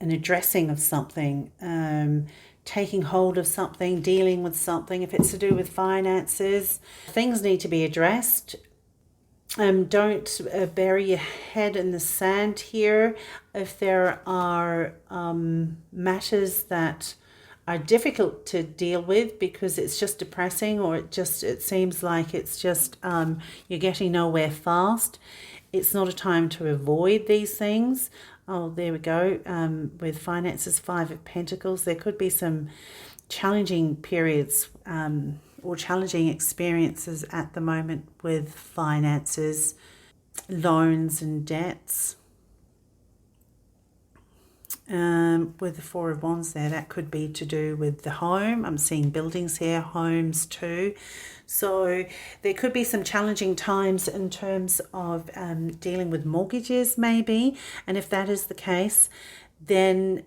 an addressing of something, taking hold of something, dealing with something. If it's to do with finances, things need to be addressed. Don't bury your head in the sand here. If there are matters that are difficult to deal with because it's just depressing, or it seems like it's just you're getting nowhere fast, it's not a time to avoid these things. Oh, there we go. With finances, 5 of Pentacles, there could be some challenging periods or challenging experiences at the moment with finances, loans and debts. With the 4 of Wands there, that could be to do with the home. I'm seeing buildings here, homes too. So there could be some challenging times in terms of dealing with mortgages maybe. And if that is the case, then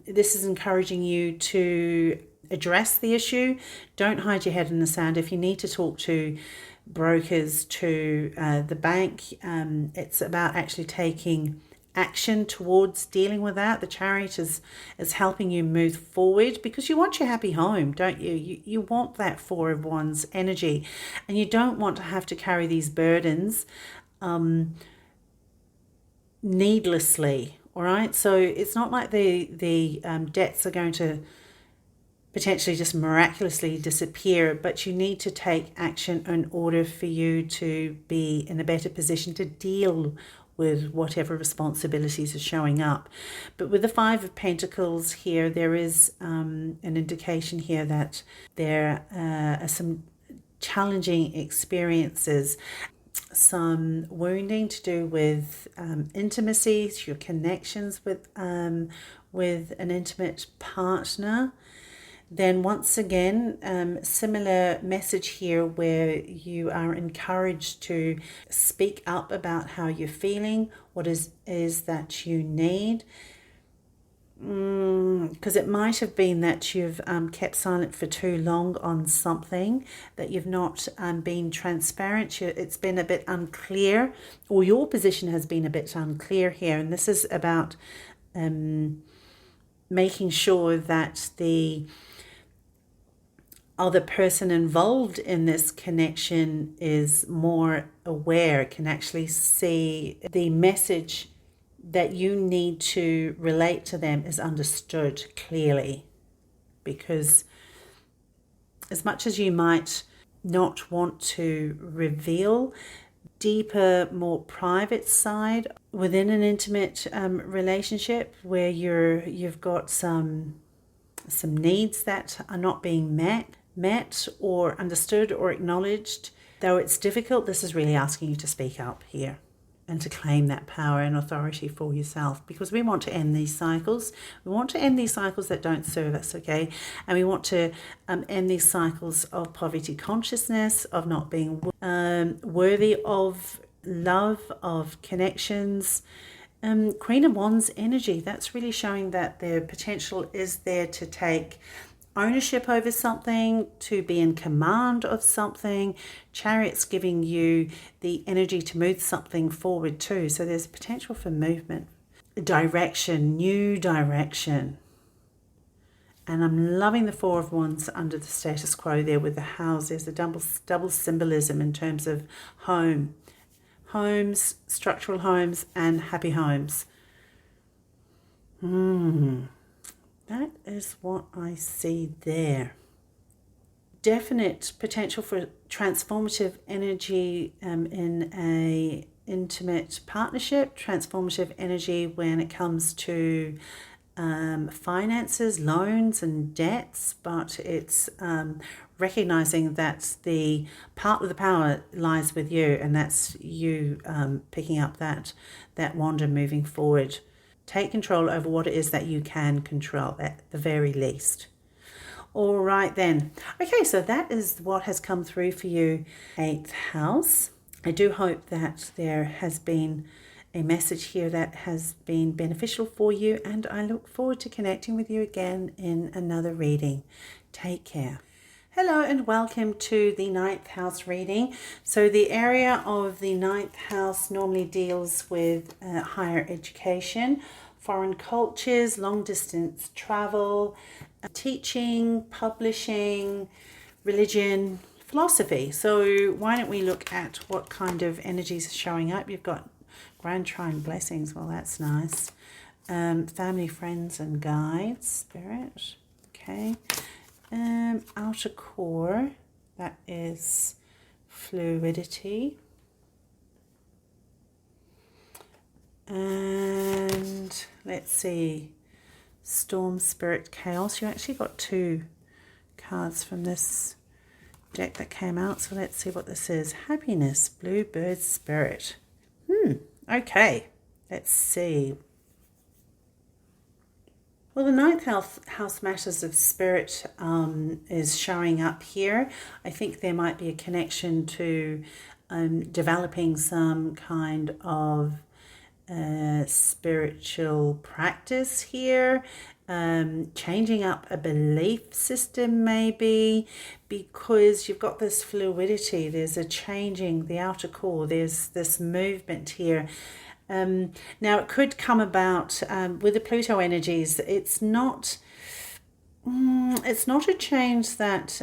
this is encouraging you to address the issue. Don't hide your head in the sand. If you need to talk to brokers, to the bank, it's about actually taking action towards dealing with that. The Chariot is helping you move forward because you want your happy home, don't you? You want that 4 of Wands energy, and you don't want to have to carry these burdens needlessly. All right, so it's not like the debts are going to potentially just miraculously disappear, but you need to take action in order for you to be in a better position to deal with whatever responsibilities are showing up. But with the 5 of Pentacles here, there is an indication here that there are some challenging experiences, some wounding to do with intimacy, your connections with an intimate partner. Then once again, similar message here where you are encouraged to speak up about how you're feeling, what is that you need. Because it might have been that you've kept silent for too long on something, that you've not been transparent. It's been a bit unclear, or your position has been a bit unclear here. And this is about making sure that the other person involved in this connection is more aware, can actually see the message that you need to relate to them is understood clearly. Because as much as you might not want to reveal deeper, more private side within an intimate relationship where you've got some some needs that are not being met or understood or acknowledged. Though it's difficult, this is really asking you to speak up here and to claim that power and authority for yourself, because we want to end these cycles. We want to end these cycles that don't serve us, okay? And we want to end these cycles of poverty consciousness, of not being worthy of love, of connections. Queen of Wands energy, that's really showing that the potential is there to take ownership over something, to be in command of something. Chariot's giving you the energy to move something forward too. So there's potential for movement, direction, new direction. And I'm loving the Four of Wands under the status quo there with the house. There's a double symbolism in terms of homes, structural homes, and happy homes. That is what I see there. Definite potential for transformative energy in a intimate partnership, transformative energy when it comes to finances, loans and debts, but it's recognizing that the part of the power lies with you, and that's you picking up that wand and moving forward. Take control over what it is that you can control at the very least. All right then. Okay, so that is what has come through for you, 8th house. I do hope that there has been a message here that has been beneficial for you, and I look forward to connecting with you again in another reading. Take care. Hello and welcome to the 9th house reading. So the area of the 9th house normally deals with higher education, foreign cultures, long distance travel, teaching, publishing, religion, philosophy. So why don't we look at what kind of energies are showing up? You've got Grand Trine blessings. Well, that's nice. Family, friends and guides, spirit. Okay. Outer core, that is fluidity. And let's see, storm, spirit, chaos. You actually got 2 cards from this deck that came out. So let's see what this is. Happiness, bluebird, spirit. Okay, let's see. Well, the 9th house matters of spirit is showing up here. I think there might be a connection to developing some kind of spiritual practice here, changing up a belief system maybe, because you've got this fluidity. There's a changing the outer core. There's this movement here. Now it could come about with the Pluto energies. It's not a change that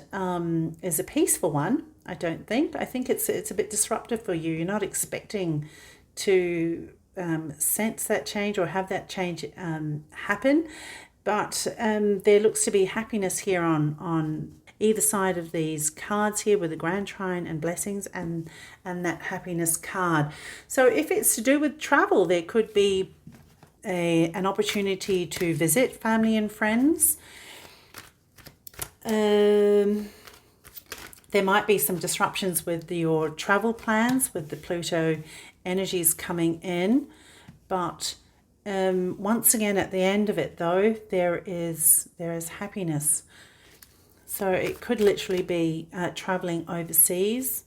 is a peaceful one. I don't think. I think it's a bit disruptive for you. You're not expecting to sense that change or have that change happen, but there looks to be happiness here on either side of these cards here with the Grand Trine and blessings and that happiness card. So if it's to do with travel, there could be an opportunity to visit family and friends. There might be some disruptions with your travel plans with the Pluto energies coming in, but once again at the end of it though, there is happiness. So it could literally be traveling overseas,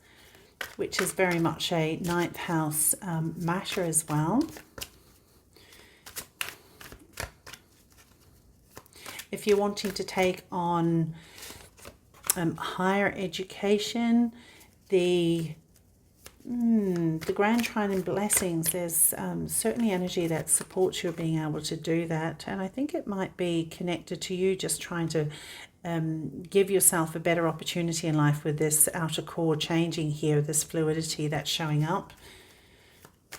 which is very much a 9th house matter as well. If you're wanting to take on higher education, the Grand Trine and blessings, there's certainly energy that supports you being able to do that. And I think it might be connected to you just trying to give yourself a better opportunity in life with this outer core changing here, this fluidity that's showing up.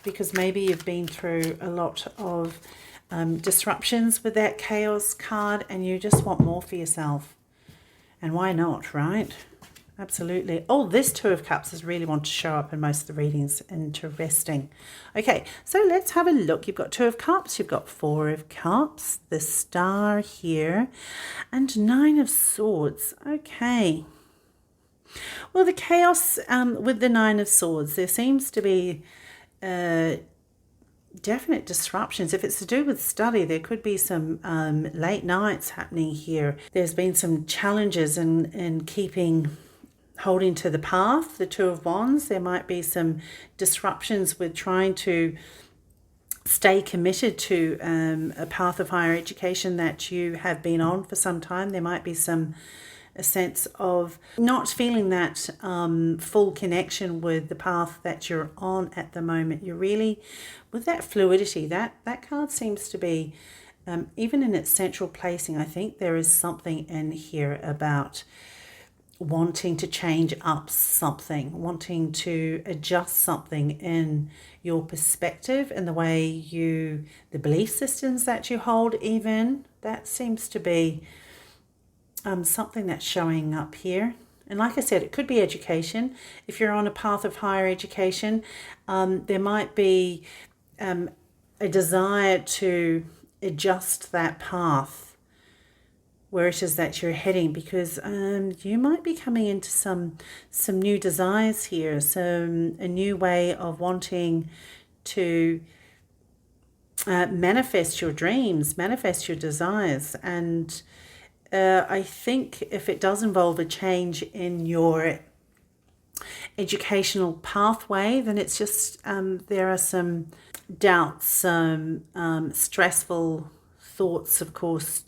Because maybe you've been through a lot of disruptions with that chaos card and you just want more for yourself. And why not, right? Absolutely. Oh, this Two of Cups has really want to show up in most of the readings. Interesting. Okay, so let's have a look. You've got Two of Cups, you've got Four of Cups, the Star here, and Nine of Swords. Okay. Well, the chaos with the Nine of Swords, there seems to be definite disruptions. If it's to do with study, there could be some late nights happening here. There's been some challenges in holding to the path, the Two of Wands. There might be some disruptions with trying to stay committed to a path of higher education that you have been on for some time. There might be a sense of not feeling that full connection with the path that you're on at the moment. You're really, with that fluidity, that card seems to be, even in its central placing, I think there is something in here about wanting to change up something, wanting to adjust something in your perspective and the way the belief systems that you hold even. That seems to be something that's showing up here. And like I said, it could be education. If you're on a path of higher education, there might be a desire to adjust that path where it is that you're heading, because you might be coming into some new desires here, a new way of wanting to manifest your dreams, manifest your desires. And I think if it does involve a change in your educational pathway, then it's just there are some doubts, some stressful thoughts, of course,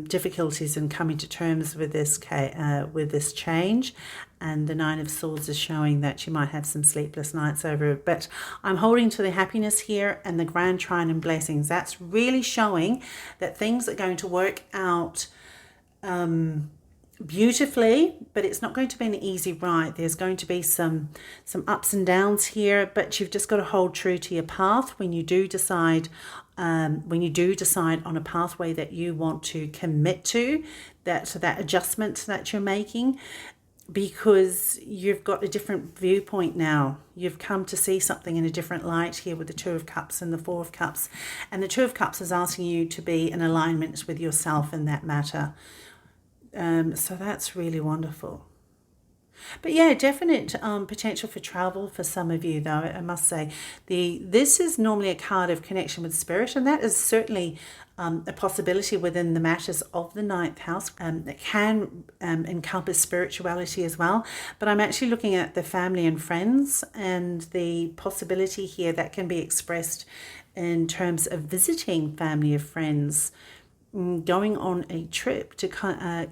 difficulties in coming to terms with this change. And the Nine of Swords is showing that you might have some sleepless nights over it. But I'm holding to the happiness here and the grand trine and blessings. That's really showing that things are going to work out beautifully, but it's not going to be an easy ride. There's going to be some ups and downs here, but you've just got to hold true to your path when you do decide on a pathway that you want to commit to, that adjustment that you're making, because you've got a different viewpoint now. You've come to see something in a different light here with the Two of Cups and the Four of Cups. And the Two of Cups is asking you to be in alignment with yourself in that matter. So that's really wonderful. But yeah, definite potential for travel for some of you, though, I must say. This is normally a card of connection with spirit, and that is certainly a possibility within the matters of the ninth house. It can encompass spirituality as well, but I'm actually looking at the family and friends, and the possibility here that can be expressed in terms of visiting family or friends, going on a trip to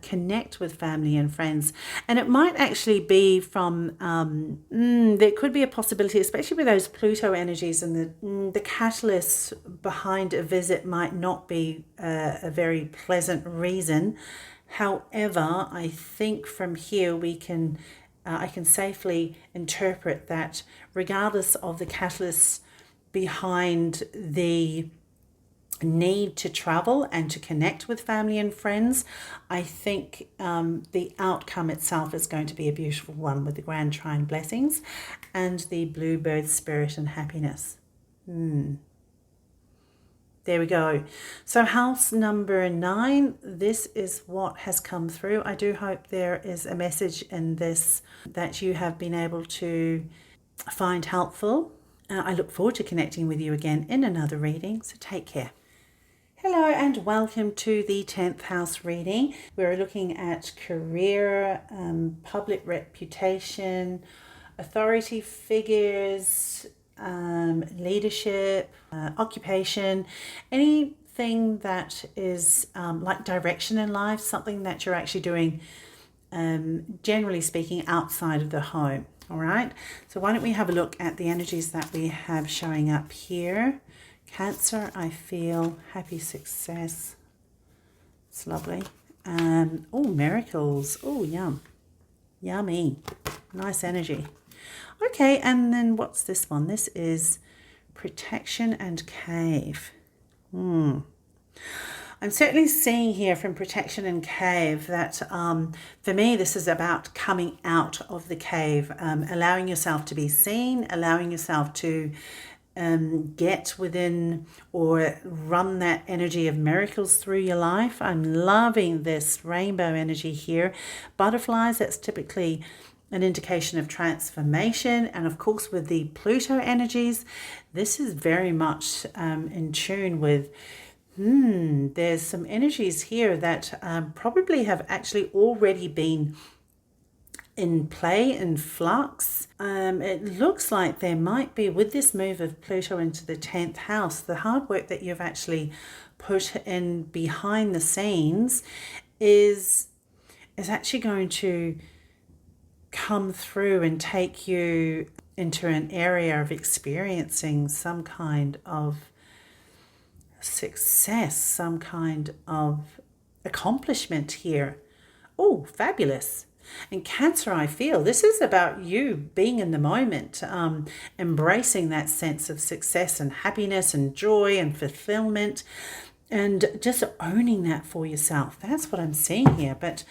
connect with family and friends. And it might actually be from there could be a possibility, especially with those Pluto energies, and the catalyst behind a visit might not be a very pleasant reason. However, I think from here I can safely interpret that regardless of the catalyst behind the need to travel and to connect with family and friends, I think the outcome itself is going to be a beautiful one with the grand trine blessings and the bluebird spirit and happiness. There we go. So house number 9, this is what has come through. I do hope there is a message in this that you have been able to find helpful. I look forward to connecting with you again in another reading, so take care. Hello and welcome to the 10th house reading. We're looking at career, public reputation, authority figures, leadership, occupation, anything that is like direction in life, something that you're actually doing, generally speaking, outside of the home. All right, so why don't we have a look at the energies that we have showing up here. Cancer, I feel happy success. It's lovely. Oh, miracles. Oh, yum. Yummy. Nice energy. Okay, and then what's this one? This is protection and cave. I'm certainly seeing here from protection and cave that for me, this is about coming out of the cave, allowing yourself to be seen, allowing yourself to get within or run that energy of miracles through your life. I'm loving this rainbow energy here. Butterflies, that's typically an indication of transformation. And of course, with the Pluto energies, this is very much in tune with there's some energies here that probably have actually already been in play, in flux. It looks like there might be, with this move of Pluto into the 10th house, the hard work that you've actually put in behind the scenes is actually going to come through and take you into an area of experiencing some kind of success, some kind of accomplishment here. Oh, fabulous. And Cancer, I feel this is about you being in the moment, embracing that sense of success and happiness and joy and fulfillment, and just owning that for yourself. That's what I'm seeing here. But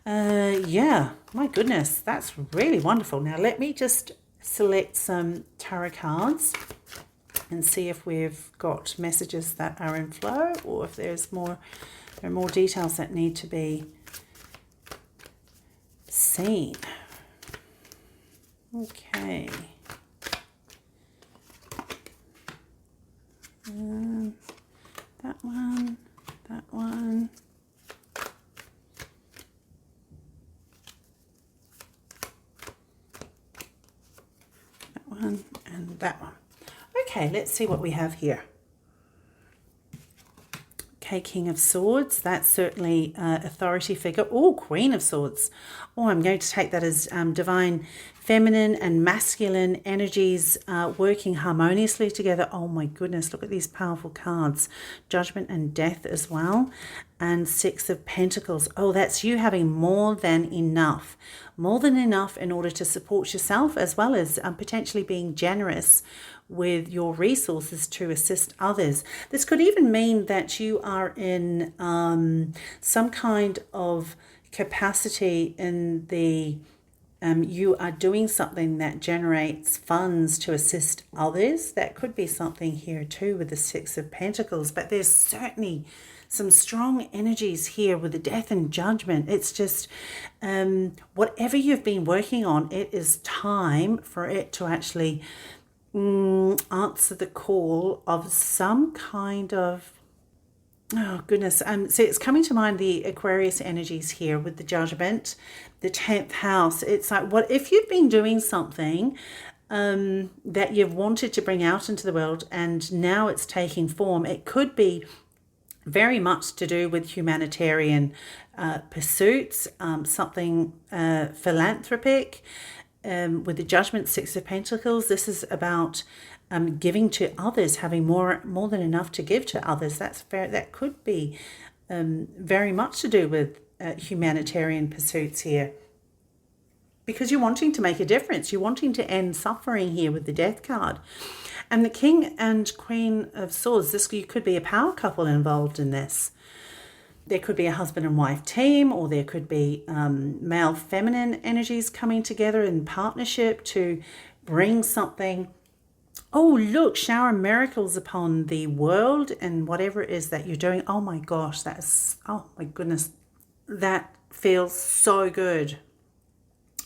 yeah, my goodness, that's really wonderful. Now let me just select some tarot cards and see if we've got messages that are in flow, or if there are more details that need to be seen. Okay. That one, that one. That one and that one. Okay, let's see what we have here. Okay, King of Swords, that's certainly authority figure. Oh, Queen of Swords. Oh, I'm going to take that as divine feminine and masculine energies working harmoniously together. Oh my goodness, look at these powerful cards. Judgment and Death as well. And Six of Pentacles. Oh, that's you having more than enough. More than enough in order to support yourself, as well as potentially being generous with your resources to assist others. This could even mean that you are in some kind of capacity in the you are doing something that generates funds to assist others. That could be something here too with the Six of Pentacles, but there's certainly some strong energies here with the Death and Judgment. It's just whatever you've been working on, it is time for it to actually answer the call of some kind of, oh goodness, so it's coming to mind the Aquarius energies here with the Judgment, the 10th house. It's like, what if you've been doing something that you've wanted to bring out into the world and now it's taking form? It could be very much to do with humanitarian pursuits, something philanthropic. With the Judgment, Six of Pentacles, this is about giving to others, having more than enough to give to others. That's fair. That could be very much to do with humanitarian pursuits here, because you're wanting to make a difference. You're wanting to end suffering here with the Death card. And the King and Queen of Swords, you could be a power couple involved in this. There could be a husband and wife team, or there could be male feminine energies coming together in partnership to bring something. Oh, look, shower miracles upon the world and whatever it is that you're doing. Oh my gosh, oh my goodness, that feels so good.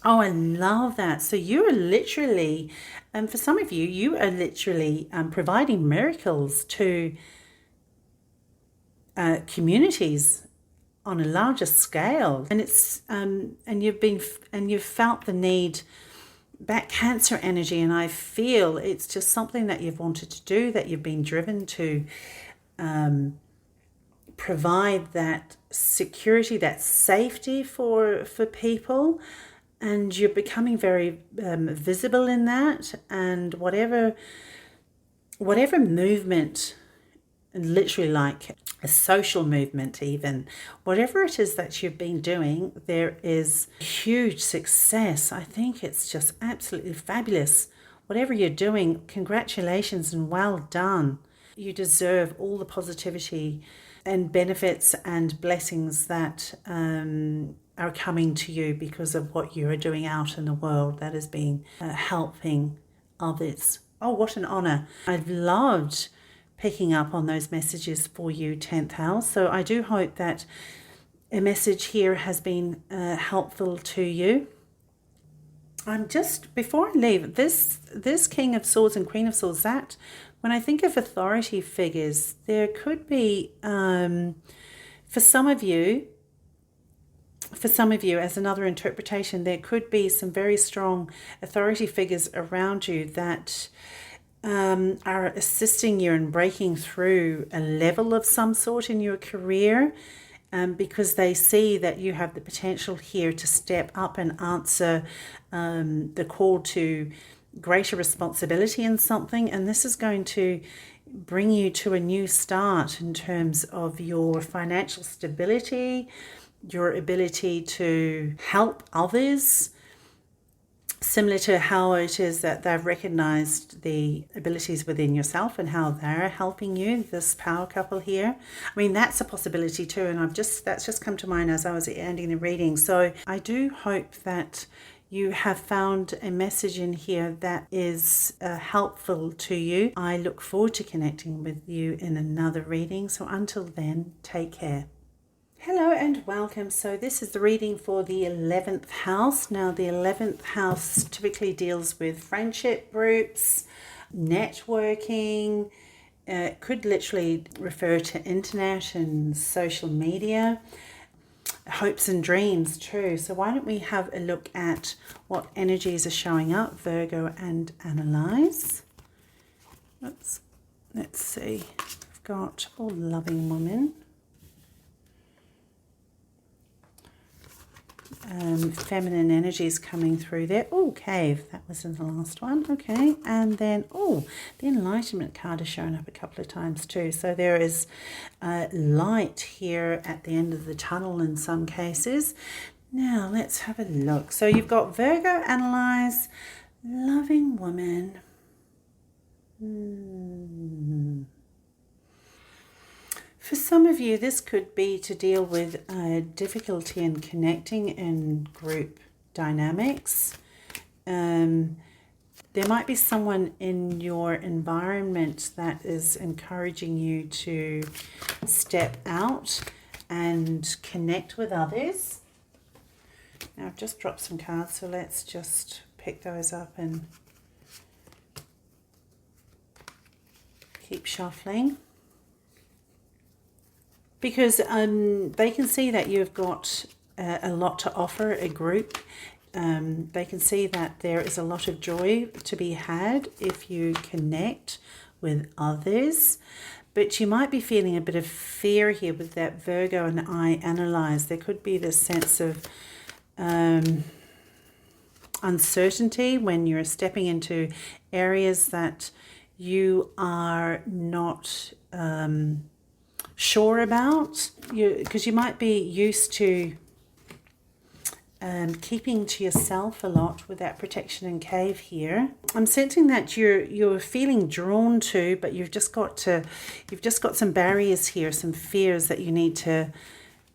Oh, I love that. So you are literally, for some of you, you are literally providing miracles to communities on a larger scale, and it's and you've felt the need, that Cancer energy, and I feel it's just something that you've wanted to do, that you've been driven to provide that security, that safety for people, and you're becoming very visible in that. And whatever movement, literally like a social movement even, whatever it is that you've been doing, there is huge success. I think it's just absolutely fabulous. Whatever you're doing, congratulations and well done. You deserve all the positivity and benefits and blessings that are coming to you because of what you are doing out in the world that has been helping others. Oh, what an honor. I've loved picking up on those messages for you, 10th house. So I do hope that a message here has been helpful to you. I'm just, before I leave, this King of Swords and Queen of Swords, that when I think of authority figures, there could be, for some of you, as another interpretation, there could be some very strong authority figures around you that are assisting you in breaking through a level of some sort in your career, because they see that you have the potential here to step up and answer the call to greater responsibility in something. And this is going to bring you to a new start in terms of your financial stability, your ability to help others, similar to how it is that they've recognized the abilities within yourself and how they're helping you, this power couple here. I mean, that's a possibility too, and that's just come to mind as I was ending the reading. So I do hope that you have found a message in here that is helpful to you. I look forward to connecting with you in another reading. So until then, take care. Hello and welcome. So this is the reading for the 11th house. Now the 11th house typically deals with friendship groups, networking. It could literally refer to internet and social media. Hopes and dreams too. So why don't we have a look at what energies are showing up, Virgo, and analyze. Let's see. I've got all loving women. Feminine energies coming through there. Oh, cave, that was in the last one. Okay, and then the enlightenment card has shown up a couple of times too. So there is light here at the end of the tunnel in some cases. Now let's have a look. So you've got Virgo, analyze, loving woman. For some of you, this could be to deal with difficulty in connecting in group dynamics. There might be someone in your environment that is encouraging you to step out and connect with others. Now, I've just dropped some cards, so let's just pick those up and keep shuffling. Because they can see that you've got a lot to offer a group. They can see that there is a lot of joy to be had if you connect with others. But you might be feeling a bit of fear here with that Virgo and I analyze. There could be this sense of uncertainty when you're stepping into areas that you are not sure about, because you might be used to keeping to yourself a lot with that protection and cave here. I'm sensing that you're feeling drawn to, but you've just got some barriers here, some fears that you need to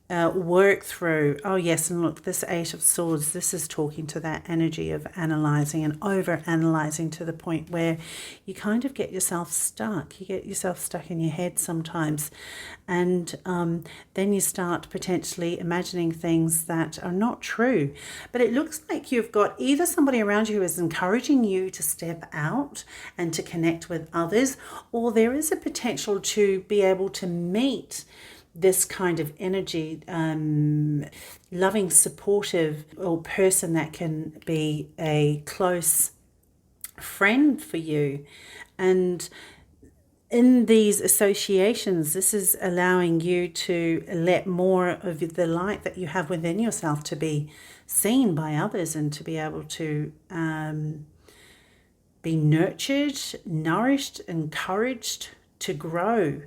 work through. Oh yes, and look, this Eight of Swords, this is talking to that energy of analyzing and over analyzing to the point where you kind of get yourself stuck. You get yourself stuck in your head sometimes, and then you start potentially imagining things that are not true. But it looks like you've got either somebody around you who is encouraging you to step out and to connect with others, or there is a potential to be able to meet this kind of energy, loving, supportive, or person that can be a close friend for you. And in these associations, this is allowing you to let more of the light that you have within yourself to be seen by others, and to be able to be nurtured, nourished, encouraged to grow.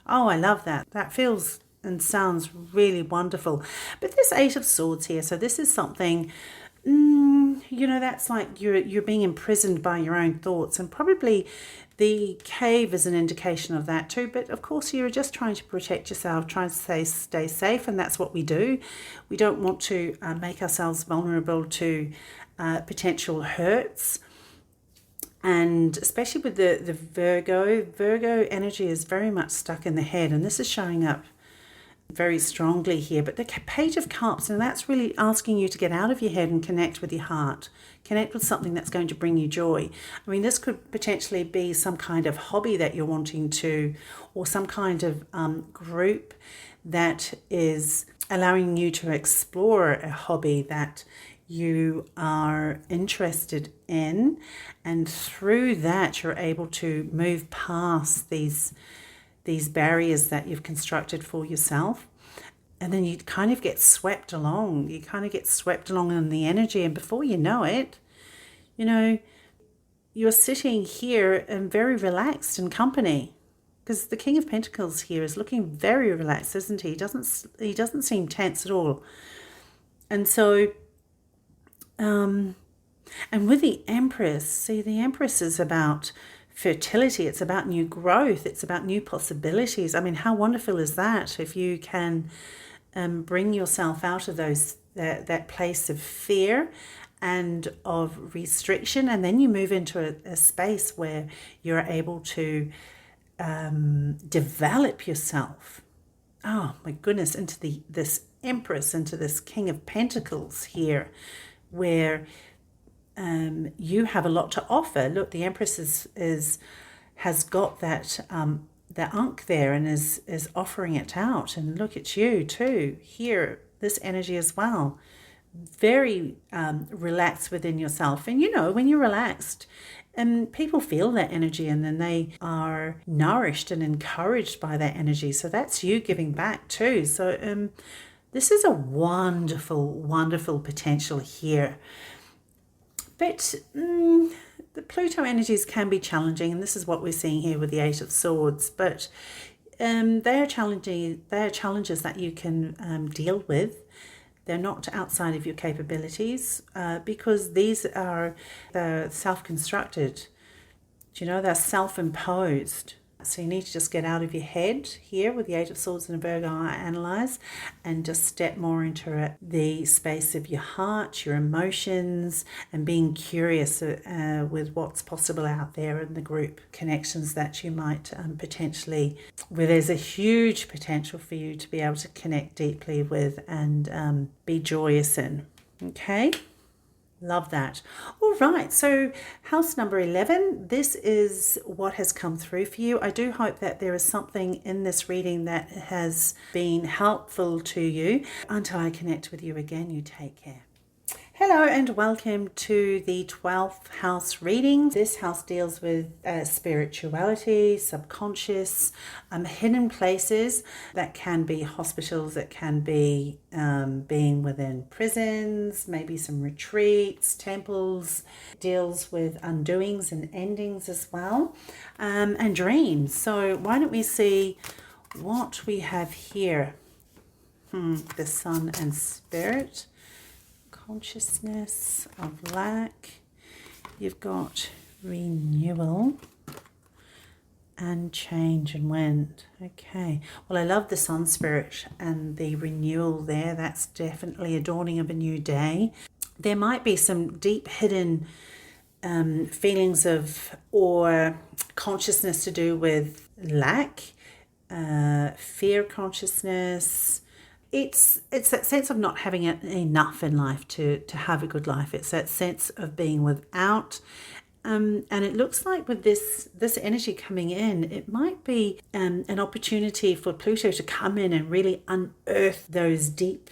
Oh, I love that. That feels and sounds really wonderful. But this Eight of Swords here, so this is something that's like you're being imprisoned by your own thoughts, and probably the cave is an indication of that too. But of course, you're just trying to protect yourself, trying to stay safe, and that's what we do. We don't want to make ourselves vulnerable to potential hurts. And especially with the Virgo energy is very much stuck in the head, and this is showing up very strongly here. But the Page of Cups, and that's really asking you to get out of your head and connect with your heart, connect with something that's going to bring you joy. I mean, this could potentially be some kind of hobby that you're wanting to, or some kind of group that is allowing you to explore a hobby that you are interested in, and through that you're able to move past these barriers that you've constructed for yourself. And then you kind of get swept along. You kind of get swept along in the energy, and before you know it, you're sitting here and very relaxed in company. Because the King of Pentacles here is looking very relaxed, isn't he? He doesn't seem tense at all. And so, and with the Empress, see, the Empress is about fertility. It's about new growth. It's about new possibilities. I mean, how wonderful is that if you can bring yourself out of that place of fear and of restriction, and then you move into a space where you're able to develop yourself. Oh my goodness, into this Empress, into this King of Pentacles here, where you have a lot to offer. Look, the Empress has got that Ankh there and is offering it out. And look at you too here, this energy as well. Very relaxed within yourself. And when you're relaxed, people feel that energy, and then they are nourished and encouraged by that energy. So that's you giving back too. So this is a wonderful, wonderful potential here. But the Pluto energies can be challenging, and this is what we're seeing here with the Eight of Swords. But they are challenging. They are challenges that you can deal with. They're not outside of your capabilities because these are self-constructed. They're self-imposed. So you need to just get out of your head here with the Eight of Swords and a Virgo analyze, and just step more into the space of your heart, your emotions, and being curious with what's possible out there in the group connections that you might potentially, where there's a huge potential for you to be able to connect deeply with and be joyous in. Okay? Love that. All right, so house number 11, this is what has come through for you. I do hope that there is something in this reading that has been helpful to you. Until I connect with you again, you take care. Hello and welcome to the 12th house reading. This house deals with spirituality, subconscious, hidden places. That can be hospitals, it can be being within prisons, maybe some retreats, temples. It deals with undoings and endings as well, and dreams. So why don't we see what we have here? The Sun and Spirit. Consciousness of lack. You've got renewal and change and wind. Okay, well, I love the Sun Spirit and the renewal there. That's definitely a dawning of a new day. There might be some deep hidden feelings of or consciousness to do with lack, fear consciousness. It's that sense of not having enough in life to have a good life. It's that sense of being without. And it looks like with this energy coming in, it might be an opportunity for Pluto to come in and really unearth those deep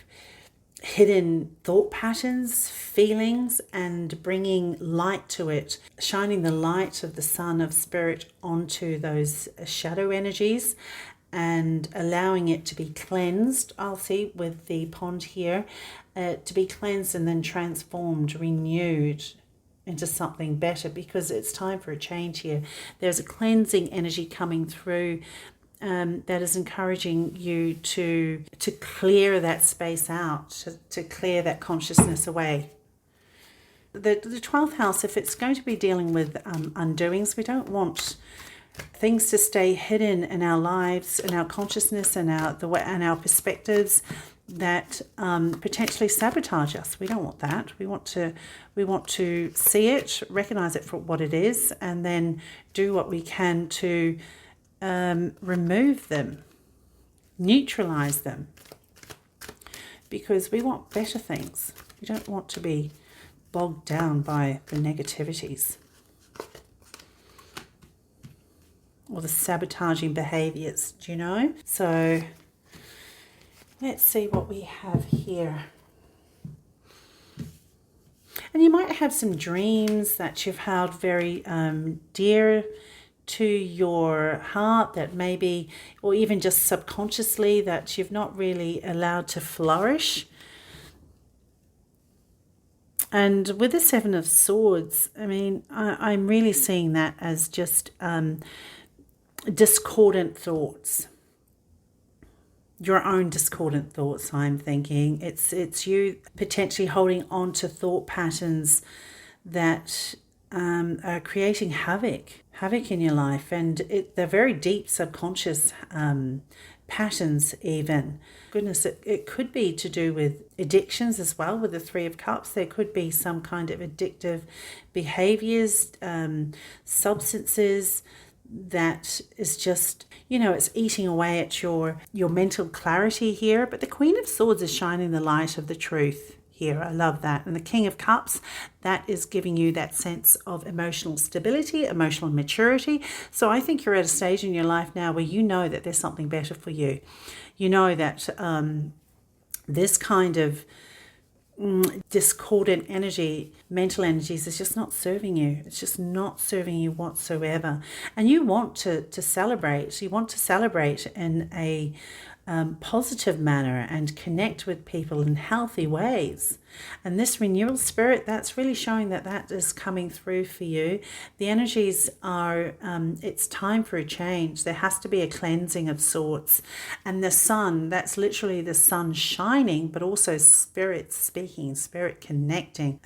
hidden thought patterns, feelings, and bringing light to it, shining the light of the Sun of Spirit onto those shadow energies, and allowing it to be cleansed. I'll see with the pond here, to be cleansed and then transformed, renewed into something better, because it's time for a change here. There's a cleansing energy coming through that is encouraging you to clear that space out, to clear that consciousness away. the 12th house, if it's going to be dealing with undoings, we don't want things to stay hidden in our lives, in our consciousness, and our perspectives that potentially sabotage us. We don't want that. We want to see it, recognize it for what it is, and then do what we can to remove them, neutralize them, because we want better things. We don't want to be bogged down by the negativities or the sabotaging behaviors, do you know? So let's see what we have here. And you might have some dreams that you've held very dear to your heart, that maybe, or even just subconsciously, that you've not really allowed to flourish. And with the Seven of Swords, I mean, I'm really seeing that as just discordant thoughts. Your own discordant thoughts, I'm thinking. It's you potentially holding on to thought patterns that are creating havoc in your life. And they're very deep subconscious patterns even. Goodness, it could be to do with addictions as well. With the Three of Cups, there could be some kind of addictive behaviors, substances that is just, you know, it's eating away at your mental clarity here. But the Queen of Swords is shining the light of the truth here. I love that. And the King of Cups, that is giving you that sense of emotional stability, emotional maturity. So I think you're at a stage in your life now where you know that there's something better for you. You know that this kind of discordant energy, mental energies, is just not serving you. It's just not serving you whatsoever. And you want to celebrate. You want to celebrate in a positive manner and connect with people in healthy ways. And this renewal spirit, that's really showing that is coming through for you. The energies are, it's time for a change. There has to be a cleansing of sorts. And the sun, that's literally the sun shining, but also spirit speaking, spirit connecting,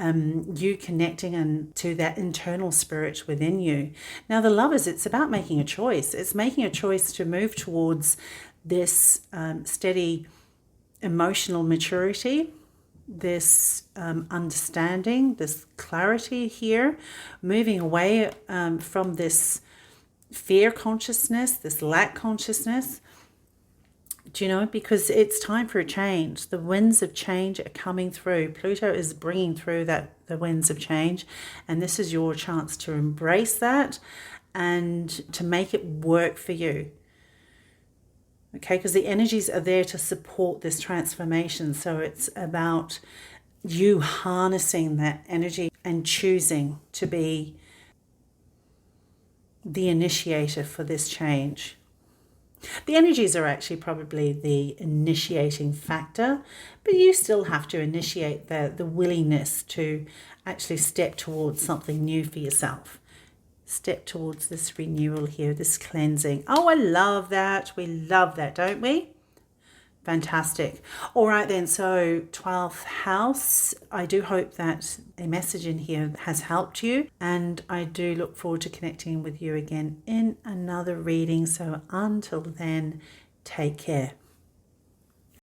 you connecting to that internal spirit within you. Now the Lovers, it's about making a choice. It's making a choice to move towards this steady emotional maturity, this understanding, this clarity here, moving away from this fear consciousness, this lack consciousness. Do you know? Because it's time for a change. The winds of change are coming through. Pluto is bringing through the winds of change, and this is your chance to embrace that and to make it work for you. Okay, because the energies are there to support this transformation. So it's about you harnessing that energy and choosing to be the initiator for this change. The energies are actually probably the initiating factor, but you still have to initiate the willingness to actually step towards something new for yourself. Step towards this renewal here, this cleansing. Oh, I love that. We love that, don't we? Fantastic. All right then, so 12th house, I do hope that a message in here has helped you, and I do look forward to connecting with you again in another reading. So until then, take care.